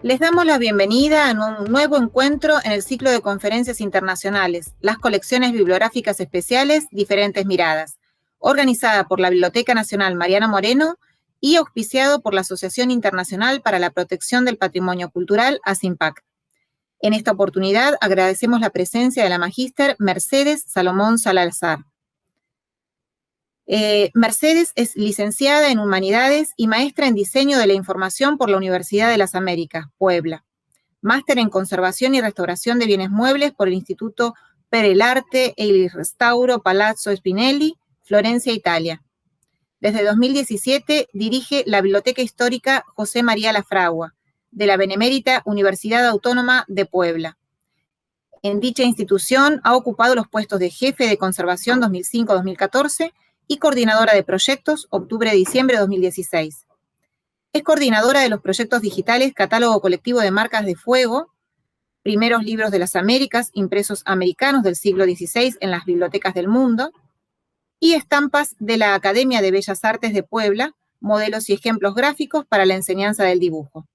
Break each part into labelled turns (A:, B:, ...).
A: Les damos la bienvenida a un nuevo encuentro en el ciclo de conferencias internacionales, las colecciones bibliográficas especiales Diferentes Miradas, organizada por la Biblioteca Nacional Mariano Moreno y auspiciado por la Asociación Internacional para la Protección del Patrimonio Cultural, ASIMPAC. En esta oportunidad agradecemos la presencia de la magíster Mercedes Salomón Salazar. Mercedes es licenciada en Humanidades y maestra en Diseño de la Información por la Universidad de las Américas, Puebla. Máster en Conservación y Restauración de Bienes Muebles por el Instituto per el Arte e il Restauro Palazzo Spinelli, Florencia, Italia. Desde 2017 dirige la Biblioteca Histórica José María Lafragua, de la Benemérita Universidad Autónoma de Puebla. En dicha institución ha ocupado los puestos de Jefe de Conservación 2005-2014 y Coordinadora de Proyectos, octubre-diciembre de 2016. Es coordinadora de los proyectos digitales Catálogo Colectivo de Marcas de Fuego, Primeros Libros de las Américas, impresos americanos del siglo XVI en las bibliotecas del mundo, y Estampas de la Academia de Bellas Artes de Puebla, modelos y ejemplos gráficos para la enseñanza del dibujo.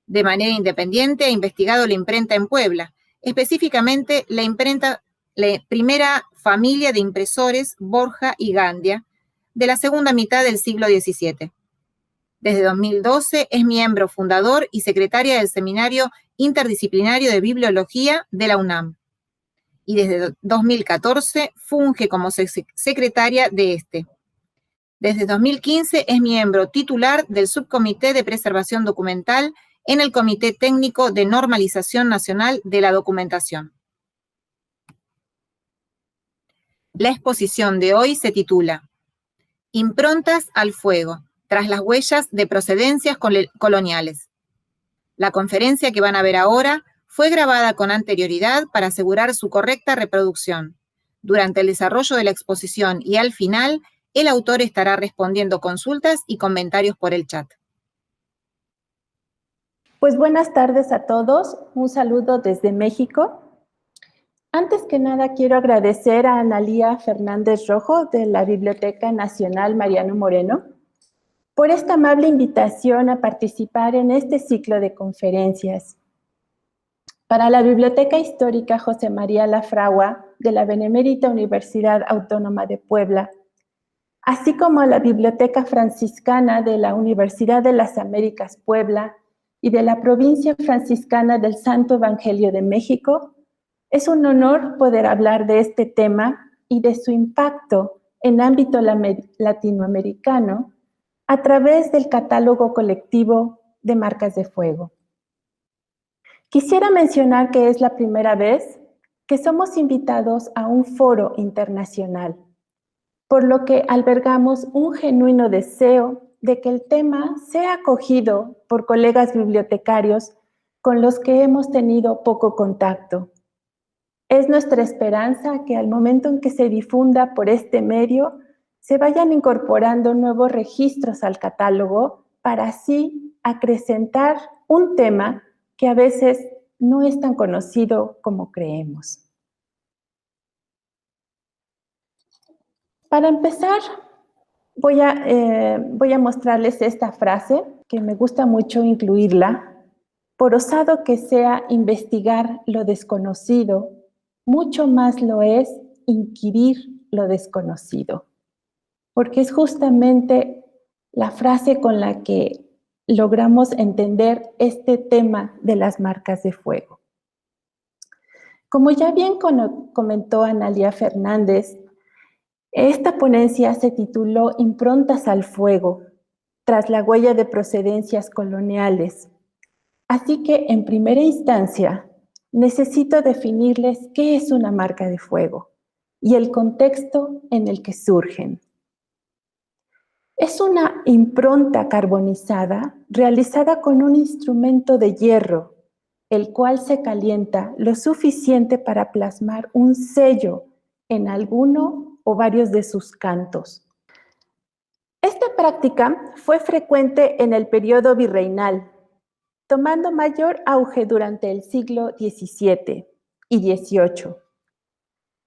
A: De manera independiente ha investigado la imprenta en Puebla, específicamente la primera familia de impresores Borja y Gandia, de la segunda mitad del siglo XVII. Desde 2012 es miembro fundador y secretaria del Seminario Interdisciplinario de Bibliología de la UNAM. Y desde 2014 funge como secretaria de este. Desde 2015 es miembro titular del Subcomité de Preservación Documental en el Comité Técnico de Normalización Nacional de la Documentación. La exposición de hoy se titula Improntas al fuego, tras las huellas de procedencias coloniales. La conferencia que van a ver ahora fue grabada con anterioridad para asegurar su correcta reproducción. Durante el desarrollo de la exposición y al final, el autor estará respondiendo consultas y comentarios por el chat.
B: Pues buenas tardes a todos, un saludo desde México. Antes que nada quiero agradecer a Analía Fernández Rojo de la Biblioteca Nacional Mariano Moreno por esta amable invitación a participar en este ciclo de conferencias. Para la Biblioteca Histórica José María Lafragua de la Benemérita Universidad Autónoma de Puebla, así como a la Biblioteca Franciscana de la Universidad de las Américas Puebla y de la Provincia Franciscana del Santo Evangelio de México, es un honor poder hablar de este tema y de su impacto en ámbito latinoamericano a través del catálogo colectivo de marcas de fuego. Quisiera mencionar que es la primera vez que somos invitados a un foro internacional, por lo que albergamos un genuino deseo de que el tema sea acogido por colegas bibliotecarios con los que hemos tenido poco contacto. Es nuestra esperanza que al momento en que se difunda por este medio, se vayan incorporando nuevos registros al catálogo para así acrecentar un tema que a veces no es tan conocido como creemos. Para empezar, voy a mostrarles esta frase, que me gusta mucho incluirla. Por osado que sea investigar lo desconocido, mucho más lo es inquirir lo desconocido. Porque es justamente la frase con la que logramos entender este tema de las marcas de fuego. Como ya bien comentó Analía Fernández, esta ponencia se tituló Improntas al fuego, tras la huella de procedencias coloniales. Así que, en primera instancia, necesito definirles qué es una marca de fuego y el contexto en el que surgen. Es una impronta carbonizada realizada con un instrumento de hierro, el cual se calienta lo suficiente para plasmar un sello en alguno o varios de sus cantos. Esta práctica fue frecuente en el periodo virreinal, tomando mayor auge durante el siglo XVII y XVIII.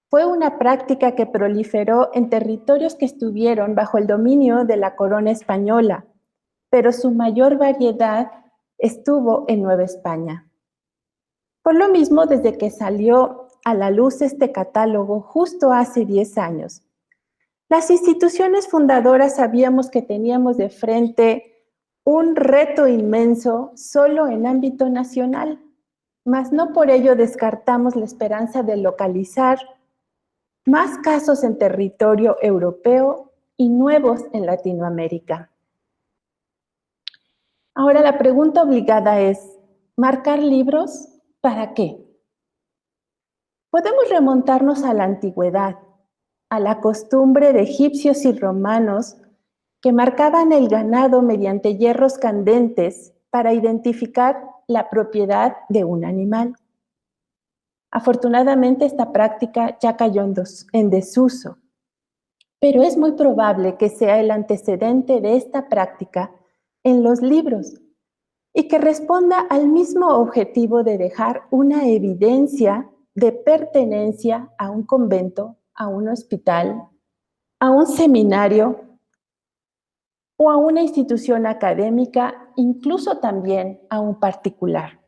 B: Fue una práctica que proliferó en territorios que estuvieron bajo el dominio de la corona española, pero su mayor variedad estuvo en Nueva España. Por lo mismo, desde que salió a la luz este catálogo justo hace 10 años, las instituciones fundadoras sabíamos que teníamos de frente un reto inmenso solo en ámbito nacional, mas no por ello descartamos la esperanza de localizar más casos en territorio europeo y nuevos en Latinoamérica. Ahora la pregunta obligada es, ¿marcar libros? ¿Para qué? Podemos remontarnos a la antigüedad, a la costumbre de egipcios y romanos que marcaban el ganado mediante hierros candentes para identificar la propiedad de un animal. Afortunadamente, esta práctica ya cayó en desuso, pero es muy probable que sea el antecedente de esta práctica en los libros y que responda al mismo objetivo de dejar una evidencia de pertenencia a un convento, a un hospital, a un seminario o a una institución académica, incluso también a un particular.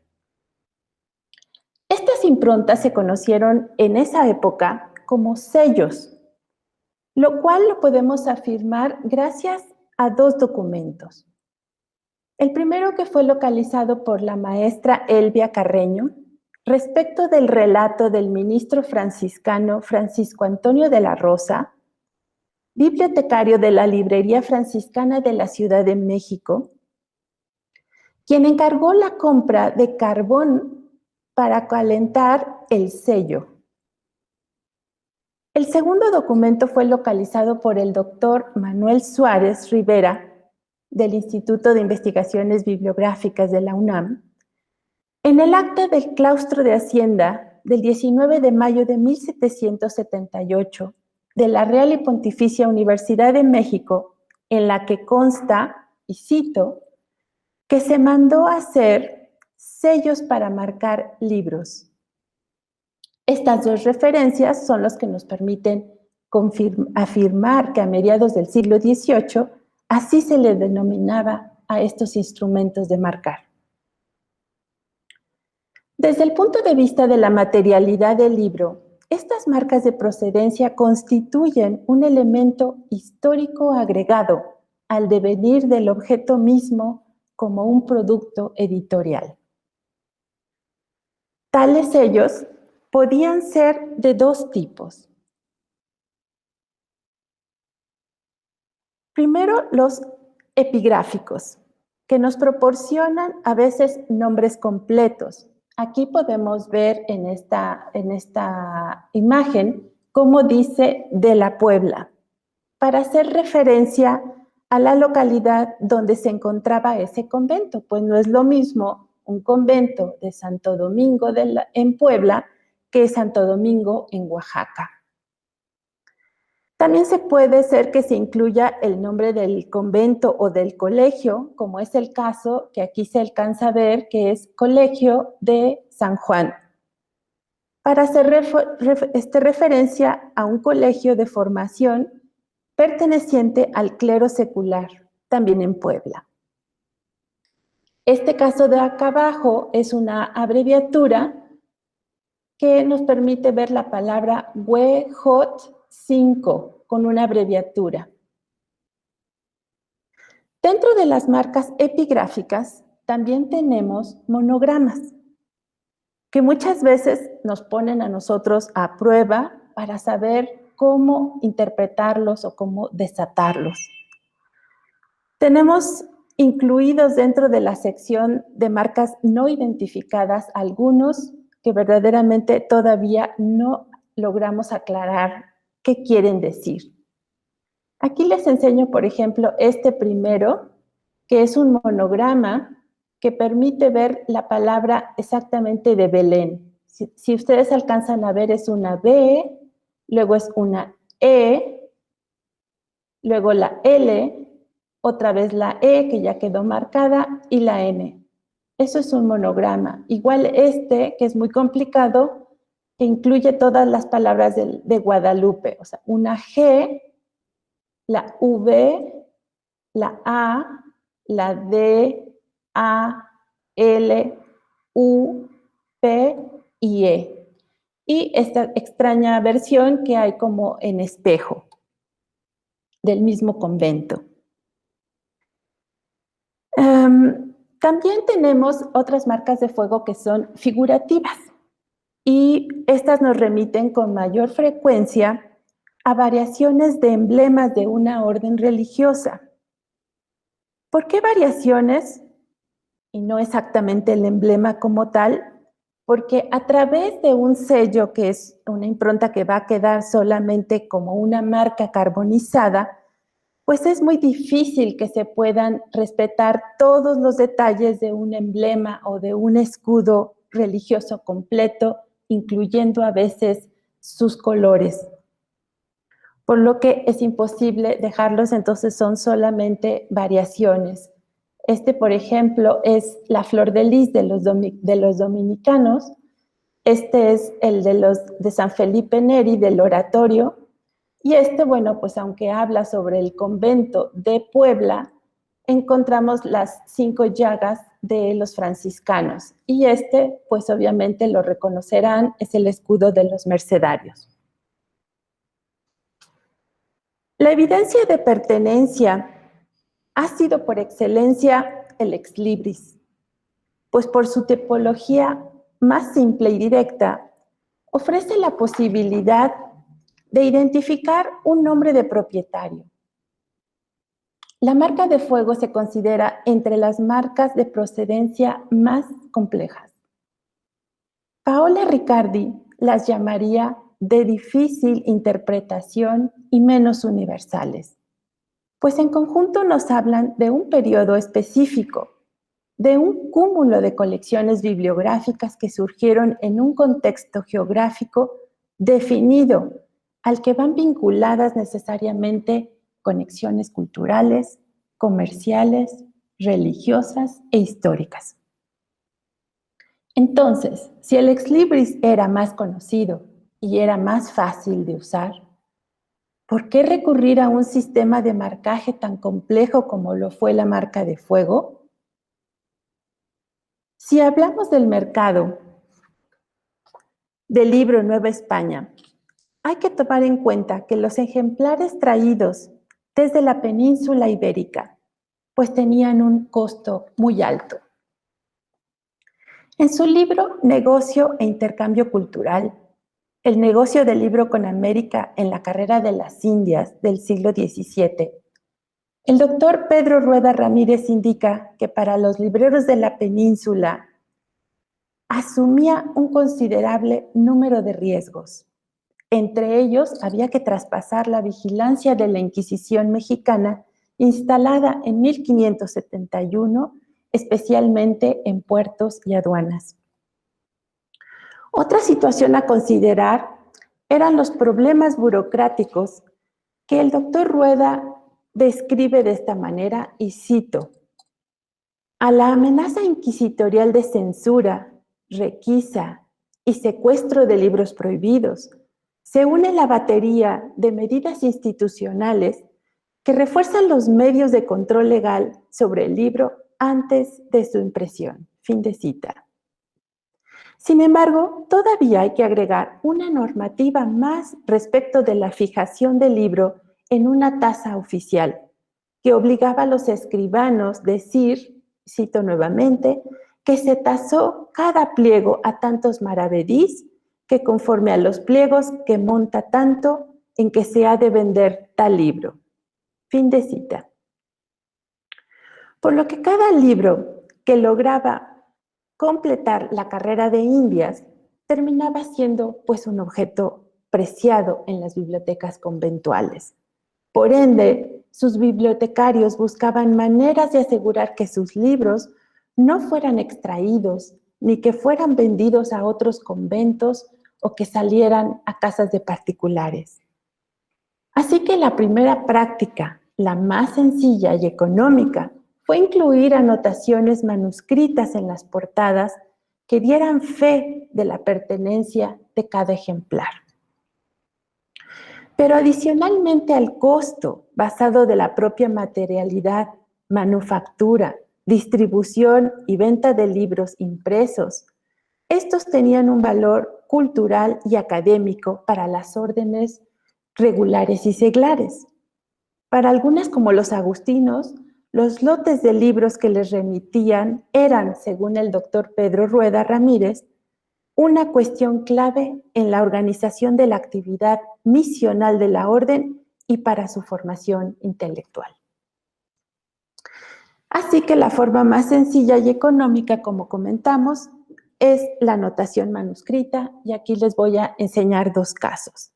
B: Estas improntas se conocieron en esa época como sellos, lo cual lo podemos afirmar gracias a dos documentos. El primero, que fue localizado por la maestra Elvia Carreño, respecto del relato del ministro franciscano Francisco Antonio de la Rosa, bibliotecario de la Librería Franciscana de la Ciudad de México, quien encargó la compra de carbón para calentar el sello. El segundo documento fue localizado por el doctor Manuel Suárez Rivera, del Instituto de Investigaciones Bibliográficas de la UNAM, en el acta del claustro de Hacienda del 19 de mayo de 1778 de la Real y Pontificia Universidad de México, en la que consta, y cito, que se mandó hacer sellos para marcar libros. Estas dos referencias son las que nos permiten afirmar que a mediados del siglo XVIII así se le denominaba a estos instrumentos de marcar. Desde el punto de vista de la materialidad del libro, estas marcas de procedencia constituyen un elemento histórico agregado al devenir del objeto mismo como un producto editorial. Tales sellos podían ser de dos tipos. Primero, los epigráficos, que nos proporcionan a veces nombres completos. Aquí podemos ver en esta imagen cómo dice de la Puebla, para hacer referencia a la localidad donde se encontraba ese convento, pues no es lo mismo un convento de Santo Domingo en Puebla que Santo Domingo en Oaxaca. También puede ser que se incluya el nombre del convento o del colegio, como es el caso que aquí se alcanza a ver, que es Colegio de San Juan, para hacer referencia a un colegio de formación perteneciente al clero secular, también en Puebla. Este caso de acá abajo es una abreviatura que nos permite ver la palabra WJ5 con una abreviatura. Dentro de las marcas epigráficas también tenemos monogramas, que muchas veces nos ponen a nosotros a prueba para saber cómo interpretarlos o cómo desatarlos. Tenemos incluidos dentro de la sección de marcas no identificadas algunos que verdaderamente todavía no logramos aclarar qué quieren decir. Aquí les enseño, por ejemplo, este primero, que es un monograma que permite ver la palabra exactamente de Belén. Si ustedes alcanzan a ver, es una B, luego es una E, luego la L, otra vez la E, que ya quedó marcada, y la N. Eso es un monograma. Igual que es muy complicado, que incluye todas las palabras de Guadalupe. O sea, una G, la V, la A, la D, A, L, U, P y E. Y esta extraña versión que hay como en espejo del mismo convento. También tenemos otras marcas de fuego que son figurativas y estas nos remiten con mayor frecuencia a variaciones de emblemas de una orden religiosa. ¿Por qué variaciones? Y no exactamente el emblema como tal, porque a través de un sello, que es una impronta que va a quedar solamente como una marca carbonizada, pues es muy difícil que se puedan respetar todos los detalles de un emblema o de un escudo religioso completo, incluyendo a veces sus colores. Por lo que es imposible dejarlos, entonces son solamente variaciones. Este, por ejemplo, es la flor de lis de los dominicanos. Este es el de San Felipe Neri, del oratorio. Y este, bueno, pues aunque habla sobre el convento de Puebla, encontramos las 5 llagas de los franciscanos. Y este, pues obviamente lo reconocerán, es el escudo de los mercedarios. La evidencia de pertenencia ha sido por excelencia el ex libris, pues por su tipología más simple y directa, ofrece la posibilidad de identificar un nombre de propietario. La marca de fuego se considera entre las marcas de procedencia más complejas. Paola Riccardi las llamaría de difícil interpretación y menos universales, pues en conjunto nos hablan de un periodo específico, de un cúmulo de colecciones bibliográficas que surgieron en un contexto geográfico definido, al que van vinculadas necesariamente conexiones culturales, comerciales, religiosas e históricas. Entonces, si el ex libris era más conocido y era más fácil de usar, ¿por qué recurrir a un sistema de marcaje tan complejo como lo fue la marca de fuego? Si hablamos del mercado del libro Nueva España, hay que tomar en cuenta que los ejemplares traídos desde la península ibérica, pues tenían un costo muy alto. En su libro Negocio e Intercambio Cultural, el negocio del libro con América en la carrera de las Indias del siglo XVII, el doctor Pedro Rueda Ramírez indica que para los libreros de la península asumía un considerable número de riesgos. Entre ellos, había que traspasar la vigilancia de la Inquisición mexicana instalada en 1571, especialmente en puertos y aduanas. Otra situación a considerar eran los problemas burocráticos que el doctor Rueda describe de esta manera, y cito: a la amenaza inquisitorial de censura, requisa y secuestro de libros prohibidos se une la batería de medidas institucionales que refuerzan los medios de control legal sobre el libro antes de su impresión. Fin de cita. Sin embargo, todavía hay que agregar una normativa más respecto de la fijación del libro en una tasa oficial, que obligaba a los escribanos a decir, cito nuevamente, que se tasó cada pliego a tantos maravedís, que conforme a los pliegos que monta tanto en que se ha de vender tal libro. Fin de cita. Por lo que cada libro que lograba completar la carrera de Indias terminaba siendo pues un objeto preciado en las bibliotecas conventuales. Por ende, sus bibliotecarios buscaban maneras de asegurar que sus libros no fueran extraídos ni que fueran vendidos a otros conventos o que salieran a casas de particulares. Así que la primera práctica, la más sencilla y económica, fue incluir anotaciones manuscritas en las portadas que dieran fe de la pertenencia de cada ejemplar. Pero adicionalmente al costo basado de la propia materialidad, manufactura distribución y venta de libros impresos. Estos tenían un valor cultural y académico para las órdenes regulares y seglares. Para algunas, como los agustinos, los lotes de libros que les remitían eran, según el doctor Pedro Rueda Ramírez, una cuestión clave en la organización de la actividad misional de la orden y para su formación intelectual. Así que la forma más sencilla y económica, como comentamos, es la notación manuscrita, y aquí les voy a enseñar dos casos.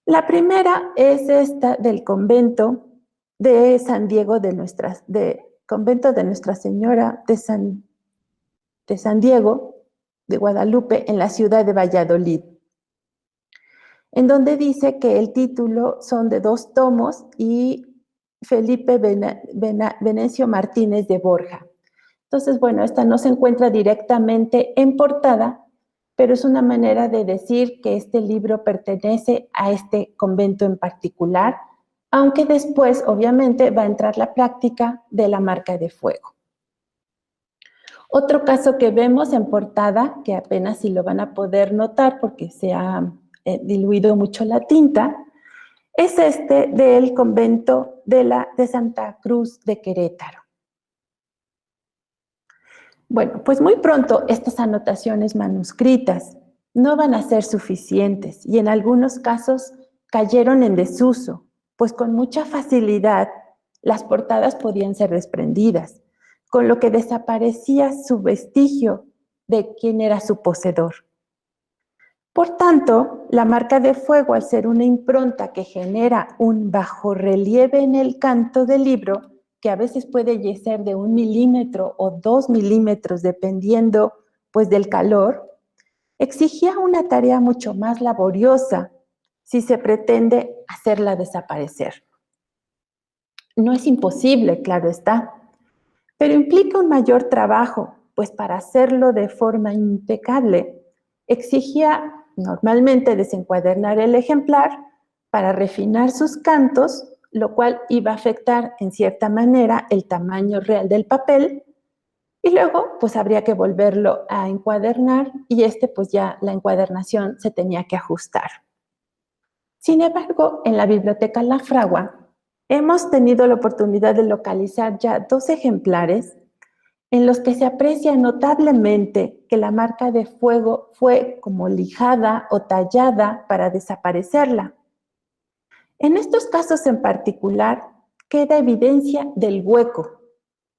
B: La primera es esta del convento de San Diego convento de Nuestra Señora de San Diego de Guadalupe en la ciudad de Valladolid, en donde dice que el título son de 2 tomos y Felipe Venancio Martínez de Borja. Entonces, bueno, esta no se encuentra directamente en portada, pero es una manera de decir que este libro pertenece a este convento en particular, aunque después, obviamente, va a entrar la práctica de la marca de fuego. Otro caso que vemos en portada, que apenas si lo van a poder notar porque se ha diluido mucho la tinta, es este del convento de Santa Cruz de Querétaro. Bueno, pues muy pronto estas anotaciones manuscritas no van a ser suficientes y en algunos casos cayeron en desuso, pues con mucha facilidad las portadas podían ser desprendidas, con lo que desaparecía su vestigio de quién era su poseedor. Por tanto, la marca de fuego, al ser una impronta que genera un bajorrelieve en el canto del libro, que a veces puede ser de 1 milímetro o 2 milímetros, dependiendo pues del calor, exigía una tarea mucho más laboriosa si se pretende hacerla desaparecer. No es imposible, claro está, pero implica un mayor trabajo, pues para hacerlo de forma impecable, exigía normalmente desencuadernar el ejemplar para refinar sus cantos, lo cual iba a afectar en cierta manera el tamaño real del papel, y luego pues habría que volverlo a encuadernar y pues ya la encuadernación se tenía que ajustar. Sin embargo, en la Biblioteca La Fragua hemos tenido la oportunidad de localizar ya 2 ejemplares en los que se aprecia notablemente que la marca de fuego fue como lijada o tallada para desaparecerla. En estos casos en particular, queda evidencia del hueco,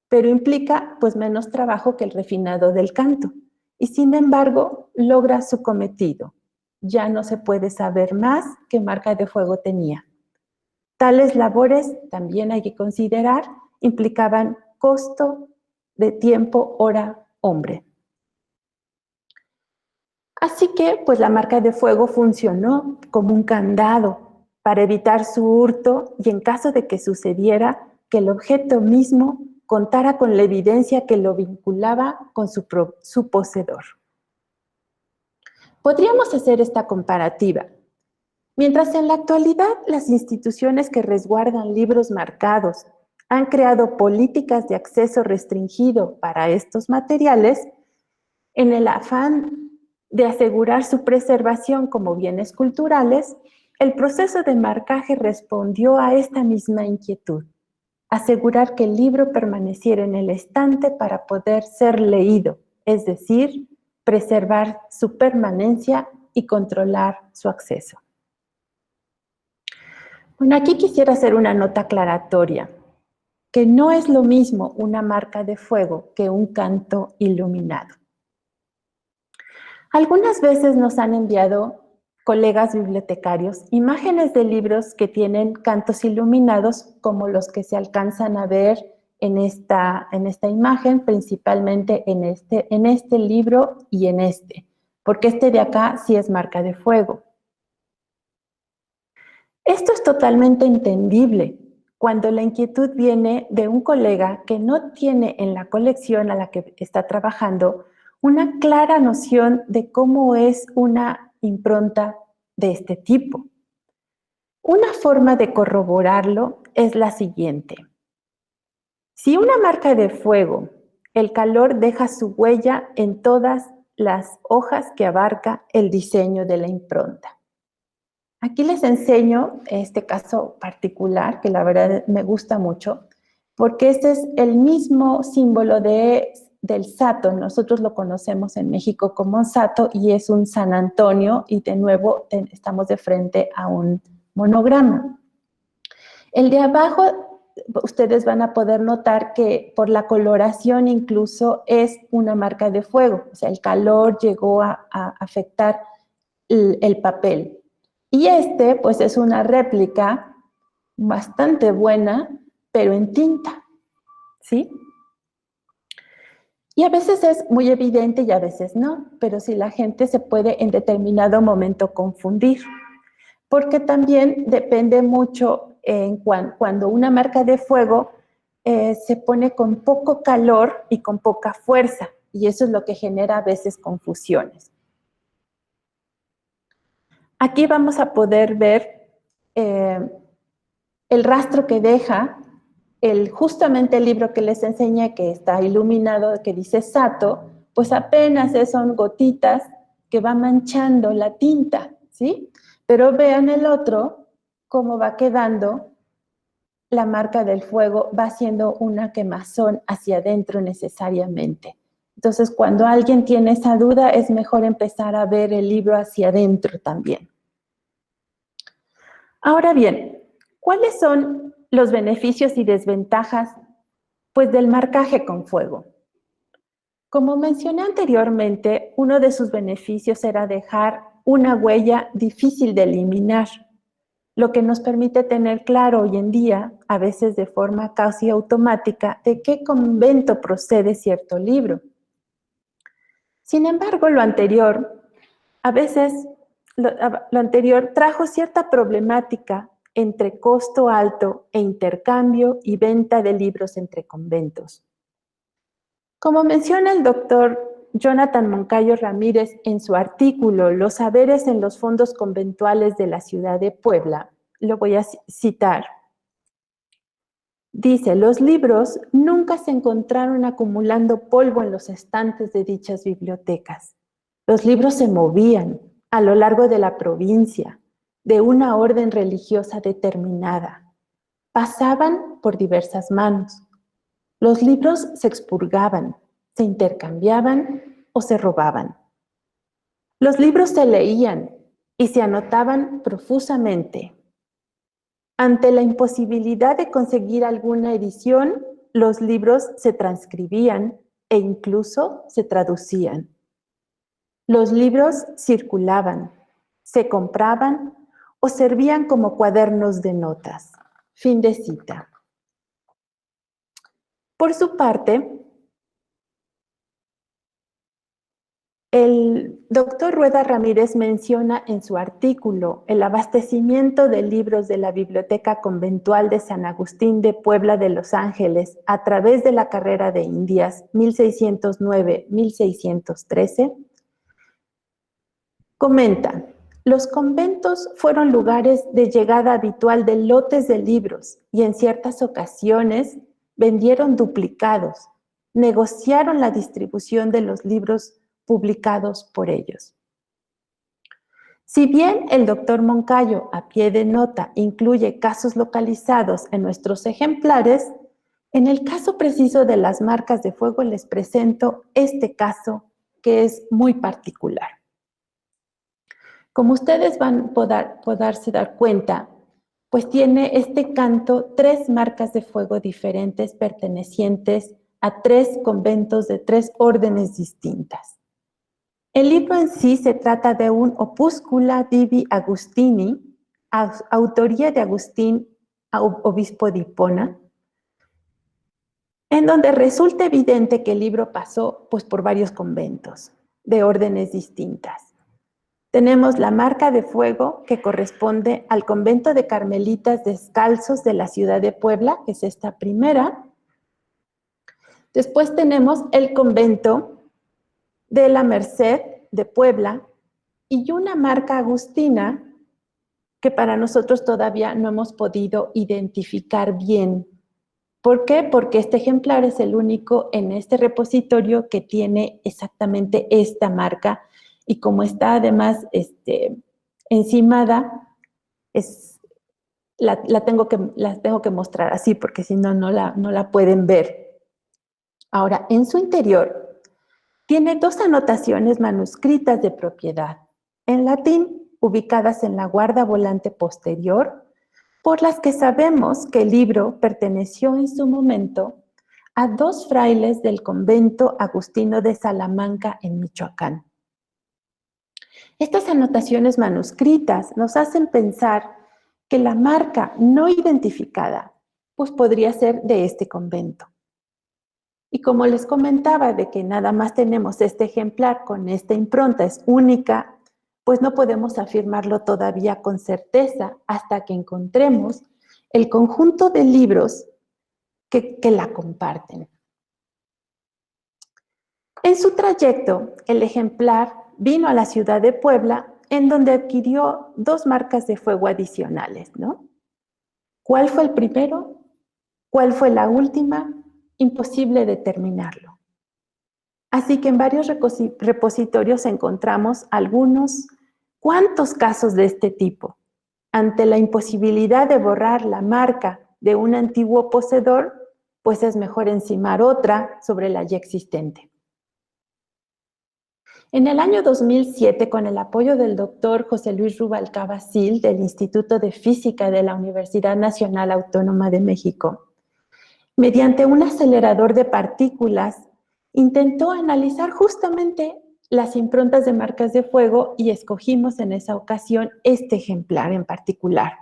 B: pero implica pues menos trabajo que el refinado del canto, y sin embargo logra su cometido. Ya no se puede saber más qué marca de fuego tenía. Tales labores, también hay que considerar, implicaban costo de tiempo, hora, hombre. Así que, pues la marca de fuego funcionó como un candado para evitar su hurto y en caso de que sucediera, que el objeto mismo contara con la evidencia que lo vinculaba con su poseedor. Podríamos hacer esta comparativa. Mientras en la actualidad las instituciones que resguardan libros marcados han creado políticas de acceso restringido para estos materiales, en el afán de asegurar su preservación como bienes culturales, el proceso de marcaje respondió a esta misma inquietud, asegurar que el libro permaneciera en el estante para poder ser leído, es decir, preservar su permanencia y controlar su acceso. Bueno, aquí quisiera hacer una nota aclaratoria, que no es lo mismo una marca de fuego que un canto iluminado. Algunas veces nos han enviado colegas bibliotecarios imágenes de libros que tienen cantos iluminados, como los que se alcanzan a ver en esta imagen, principalmente en este libro y en porque este de acá sí es marca de fuego. Esto es totalmente entendible cuando la inquietud viene de un colega que no tiene en la colección a la que está trabajando una clara noción de cómo es una impronta de este tipo. Una forma de corroborarlo es la siguiente. Si una marca de fuego, el calor deja su huella en todas las hojas que abarca el diseño de la impronta. Aquí les enseño este caso particular, que la verdad me gusta mucho, porque este es el mismo símbolo del sato. Nosotros lo conocemos en México como un sato y es un San Antonio, y de nuevo estamos de frente a un monograma. El de abajo, ustedes van a poder notar que por la coloración incluso es una marca de fuego, o sea, el calor llegó a afectar el papel. Y este, pues, es una réplica bastante buena, pero en tinta, ¿sí? Y a veces es muy evidente y a veces no, pero sí la gente se puede en determinado momento confundir, porque también depende mucho cuando una marca de fuego se pone con poco calor y con poca fuerza, y eso es lo que genera a veces confusiones. Aquí vamos a poder ver el rastro que deja justamente el libro que les enseñé, que está iluminado, que dice Sato, pues apenas son gotitas que va manchando la tinta, ¿sí? Pero vean el otro, cómo va quedando la marca del fuego, va haciendo una quemazón hacia adentro necesariamente. Entonces, cuando alguien tiene esa duda, es mejor empezar a ver el libro hacia adentro también. Ahora bien, ¿cuáles son los beneficios y desventajas, pues, del marcaje con fuego? Como mencioné anteriormente, uno de sus beneficios era dejar una huella difícil de eliminar, lo que nos permite tener claro hoy en día, a veces de forma casi automática, de qué convento procede cierto libro. Sin embargo, lo anterior trajo cierta problemática entre costo alto e intercambio y venta de libros entre conventos. Como menciona el doctor Jonathan Moncayo Ramírez en su artículo Los saberes en los fondos conventuales de la ciudad de Puebla, lo voy a citar. Dice, los libros nunca se encontraron acumulando polvo en los estantes de dichas bibliotecas. Los libros se movían a lo largo de la provincia, de una orden religiosa determinada. Pasaban por diversas manos. Los libros se expurgaban, se intercambiaban o se robaban. Los libros se leían y se anotaban profusamente. Ante la imposibilidad de conseguir alguna edición, los libros se transcribían e incluso se traducían. Los libros circulaban, se compraban o servían como cuadernos de notas. Fin de cita. Por su parte, el doctor Rueda Ramírez menciona en su artículo el abastecimiento de libros de la Biblioteca Conventual de San Agustín de Puebla de Los Ángeles a través de la carrera de Indias 1609-1613. Comenta, los conventos fueron lugares de llegada habitual de lotes de libros y en ciertas ocasiones vendieron duplicados, negociaron la distribución de los libros publicados por ellos. Si bien el doctor Moncayo, a pie de nota, incluye casos localizados en nuestros ejemplares, en el caso preciso de las marcas de fuego les presento este caso que es muy particular. Como ustedes van a poderse dar cuenta, pues tiene este canto 3 marcas de fuego diferentes pertenecientes a 3 conventos de 3 órdenes distintas. El libro en sí se trata de un Opuscula Divi Agustini, autoría de Agustín, obispo de Hipona, en donde resulta evidente que el libro pasó pues, por varios conventos de órdenes distintas. Tenemos la marca de fuego que corresponde al convento de Carmelitas Descalzos de la ciudad de Puebla, que es esta primera. Después tenemos el convento de la Merced de Puebla y una marca agustina que para nosotros todavía no hemos podido identificar bien ¿Por qué? Porque este ejemplar es el único en este repositorio que tiene exactamente esta marca y como está además encimada, la tengo que mostrar así porque si no, no la pueden ver. Ahora, en su interior tiene dos anotaciones manuscritas de propiedad, en latín, ubicadas en la guarda volante posterior, por las que sabemos que el libro perteneció en su momento a dos frailes del convento agustino de Salamanca en Michoacán. Estas anotaciones manuscritas nos hacen pensar que la marca no identificada pues podría ser de este convento. Y como les comentaba de que nada más tenemos este ejemplar con esta impronta, es única, pues no podemos afirmarlo todavía con certeza hasta que encontremos el conjunto de libros que la comparten. En su trayecto, el ejemplar vino a la ciudad de Puebla, en donde adquirió dos marcas de fuego adicionales, ¿no? ¿Cuál fue el primero? ¿Cuál fue la última? Imposible determinarlo. Así que en varios repositorios encontramos algunos cuantos casos de este tipo. Ante la imposibilidad de borrar la marca de un antiguo poseedor, pues es mejor encimar otra sobre la ya existente. En el año 2007, con el apoyo del doctor José Luis Rubalcaba Sil del Instituto de Física de la Universidad Nacional Autónoma de México, mediante un acelerador de partículas, intentó analizar justamente las improntas de marcas de fuego y escogimos en esa ocasión este ejemplar en particular,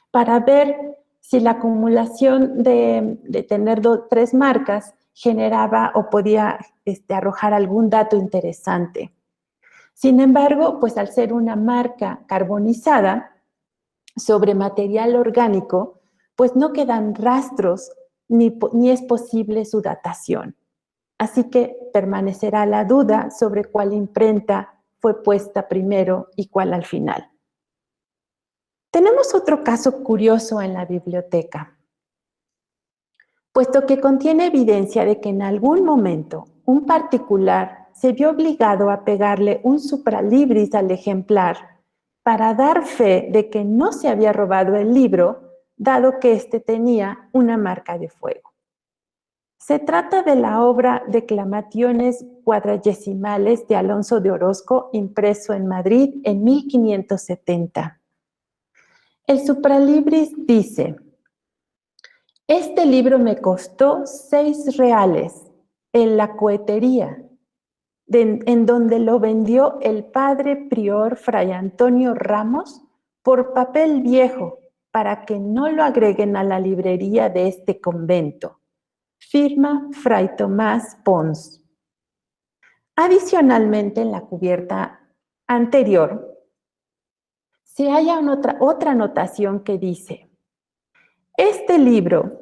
B: para ver si la acumulación de tener tres marcas generaba o podía arrojar algún dato interesante. Sin embargo, pues al ser una marca carbonizada sobre material orgánico, pues no quedan rastros ni es posible su datación. Así que permanecerá la duda sobre cuál imprenta fue puesta primero y cuál al final. Tenemos otro caso curioso en la biblioteca, puesto que contiene evidencia de que en algún momento un particular se vio obligado a pegarle un supralibris al ejemplar para dar fe de que no se había robado el libro, dado que éste tenía una marca de fuego. Se trata de la obra Declamaciones Cuadragesimales de Alonso de Orozco, impreso en Madrid en 1570. El supralibris dice: este libro me costó 6 reales en la cohetería, en donde lo vendió el padre prior Fray Antonio Ramos por papel viejo, para que no lo agreguen a la librería de este convento. Firma Fray Tomás Pons. Adicionalmente, en la cubierta anterior, se halla otra anotación que dice: este libro,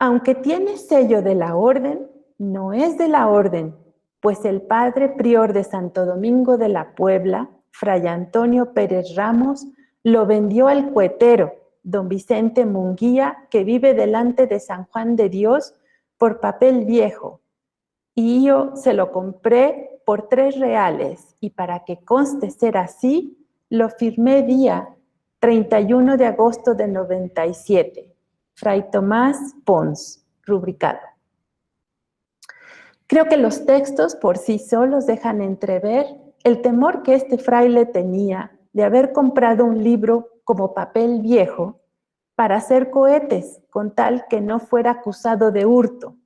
B: aunque tiene sello de la orden, no es de la orden, pues el padre prior de Santo Domingo de la Puebla, Fray Antonio Pérez Ramos, lo vendió al cuetero, don Vicente Munguía, que vive delante de San Juan de Dios, por papel viejo, y yo se lo compré por 3 reales, y para que conste ser así, lo firmé día 31 de agosto de 97. Fray Tomás Pons, rubricado. Creo que los textos por sí solos dejan entrever el temor que este fraile tenía de haber comprado un libro como papel viejo para hacer cohetes, con tal que no fuera acusado de hurto,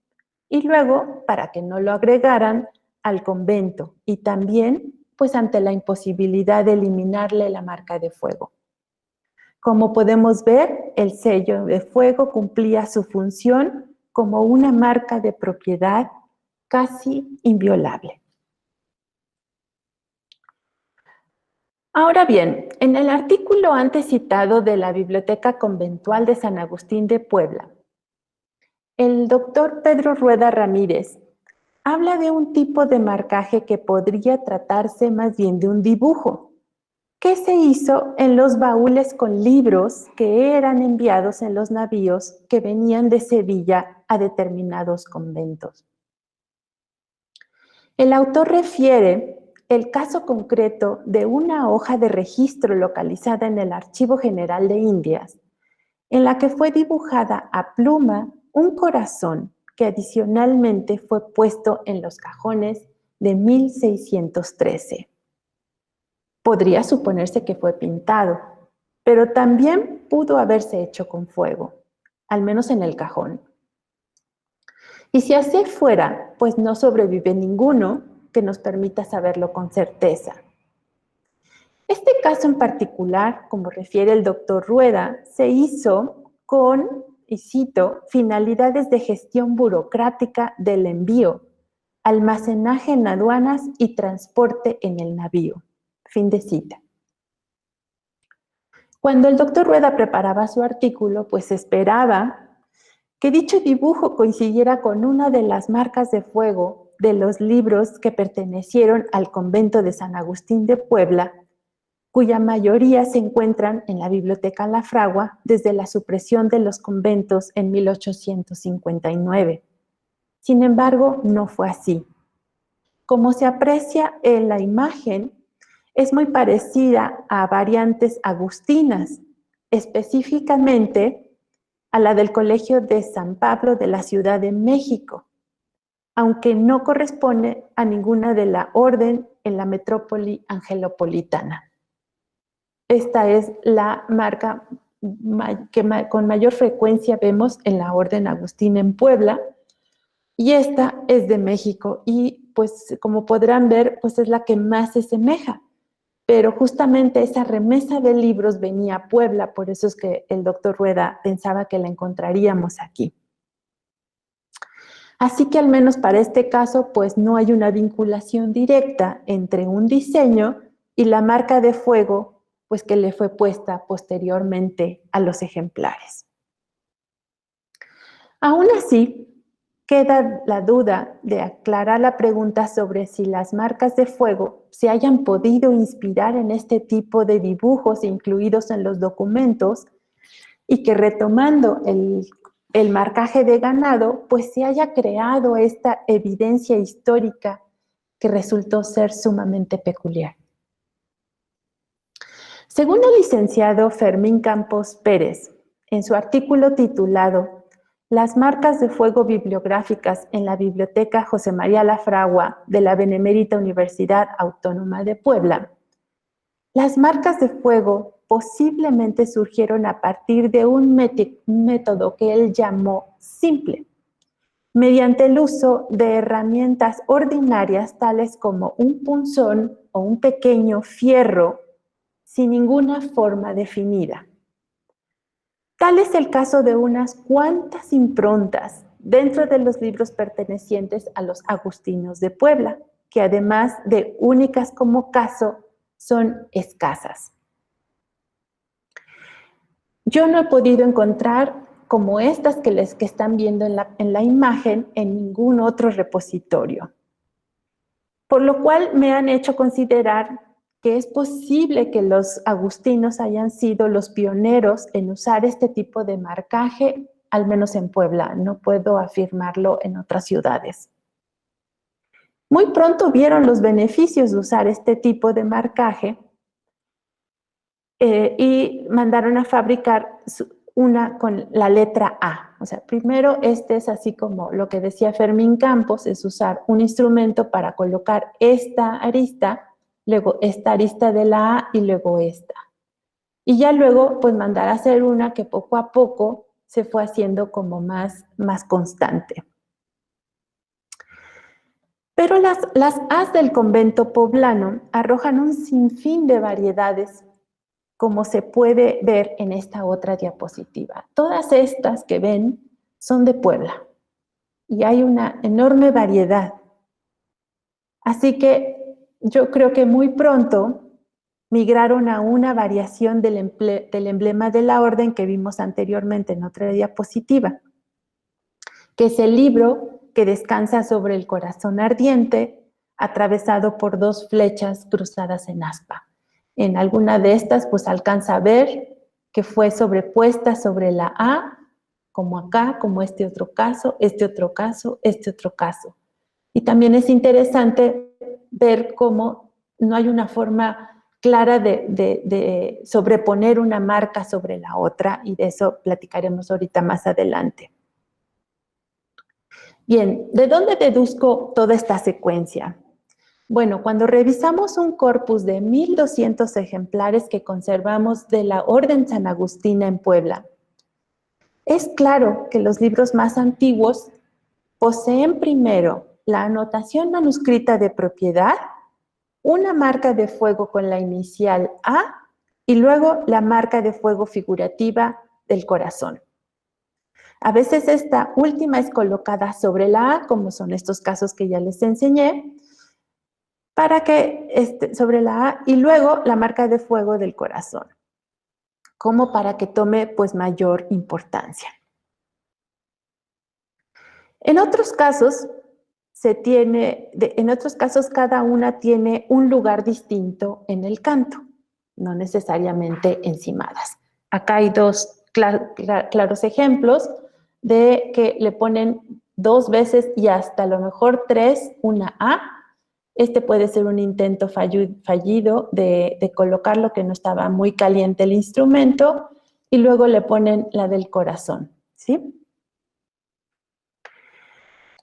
B: y luego para que no lo agregaran al convento, y también pues ante la imposibilidad de eliminarle la marca de fuego. Como podemos ver, el sello de fuego cumplía su función como una marca de propiedad casi inviolable. Ahora bien, en el artículo antes citado de la Biblioteca Conventual de San Agustín de Puebla, el doctor Pedro Rueda Ramírez habla de un tipo de marcaje que podría tratarse más bien de un dibujo, ¿Qué se hizo en los baúles con libros que eran enviados en los navíos que venían de Sevilla a determinados conventos? El autor refiere el caso concreto de una hoja de registro localizada en el Archivo General de Indias, en la que fue dibujada a pluma un corazón que adicionalmente fue puesto en los cajones de 1613. Podría suponerse que fue pintado, pero también pudo haberse hecho con fuego, al menos en el cajón. Y si así fuera, pues no sobrevive ninguno que nos permita saberlo con certeza. Este caso en particular, como refiere el doctor Rueda, se hizo con, y cito, finalidades de gestión burocrática del envío, almacenaje en aduanas y transporte en el navío. Fin de cita. Cuando el doctor Rueda preparaba su artículo, pues esperaba que dicho dibujo coincidiera con una de las marcas de fuego de los libros que pertenecieron al convento de San Agustín de Puebla, cuya mayoría se encuentran en la Biblioteca La Fragua desde la supresión de los conventos en 1859. Sin embargo, no fue así. Como se aprecia en la imagen, es muy parecida a variantes agustinas, específicamente a la del Colegio de San Pablo de la Ciudad de México, aunque no corresponde a ninguna de la orden en la metrópoli angelopolitana. Esta es la marca que con mayor frecuencia vemos en la Orden Agustina en Puebla, y esta es de México, y pues como podrán ver, pues es la que más se semeja. Pero justamente esa remesa de libros venía a Puebla, por eso es que el doctor Rueda pensaba que la encontraríamos aquí. Así que al menos para este caso, pues no hay una vinculación directa entre un diseño y la marca de fuego, pues que le fue puesta posteriormente a los ejemplares. Aún así, queda la duda de aclarar la pregunta sobre si las marcas de fuego se hayan podido inspirar en este tipo de dibujos incluidos en los documentos y que retomando el marcaje de ganado, pues se haya creado esta evidencia histórica que resultó ser sumamente peculiar. Según el licenciado Fermín Campos Pérez, en su artículo titulado Las marcas de fuego bibliográficas en la Biblioteca José María La Fragua de la Benemérita Universidad Autónoma de Puebla, las marcas de fuego posiblemente surgieron a partir de un método que él llamó simple, mediante el uso de herramientas ordinarias tales como un punzón o un pequeño fierro sin ninguna forma definida. Tal es el caso de unas cuantas improntas dentro de los libros pertenecientes a los agustinos de Puebla, que además de únicas como caso, son escasas. Yo no he podido encontrar como estas que están viendo en la imagen en ningún otro repositorio, por lo cual me han hecho considerar que es posible que los agustinos hayan sido los pioneros en usar este tipo de marcaje, al menos en Puebla. No puedo afirmarlo en otras ciudades. Muy pronto vieron los beneficios de usar este tipo de marcaje y mandaron a fabricar una con la letra A. O sea, primero este es así como lo que decía Fermín Campos, es usar un instrumento para colocar esta arista, luego esta arista de la A y luego esta. Y ya luego, pues mandar a hacer una que poco a poco se fue haciendo como más constante. Pero las As del convento poblano arrojan un sinfín de variedades, como se puede ver en esta otra diapositiva. Todas estas que ven son de Puebla y hay una enorme variedad. Así que yo creo que muy pronto migraron a una variación del emblema de la orden que vimos anteriormente en otra diapositiva, que es el libro que descansa sobre el corazón ardiente, atravesado por dos flechas cruzadas en aspa. En alguna de estas, pues alcanza a ver que fue sobrepuesta sobre la A, como acá, como este otro caso, este otro caso, este otro caso. Y también es interesante ver cómo no hay una forma clara de sobreponer una marca sobre la otra, y de eso platicaremos ahorita más adelante. Bien, ¿de dónde deduzco toda esta secuencia? Bueno, cuando revisamos un corpus de 1,200 ejemplares que conservamos de la Orden San Agustina en Puebla, es claro que los libros más antiguos poseen primero la anotación manuscrita de propiedad, una marca de fuego con la inicial A y luego la marca de fuego figurativa del corazón. A veces esta última es colocada sobre la A, como son estos casos que ya les enseñé, para que sobre la A y luego la marca de fuego del corazón, como para que tome pues mayor importancia. En otros casos, cada una tiene un lugar distinto en el canto, no necesariamente encimadas. Acá hay dos claros ejemplos de que le ponen 2 veces y hasta a lo mejor 3 una A. Este puede ser un intento fallido de colocar lo que no estaba muy caliente el instrumento, y luego le ponen la del corazón, ¿sí?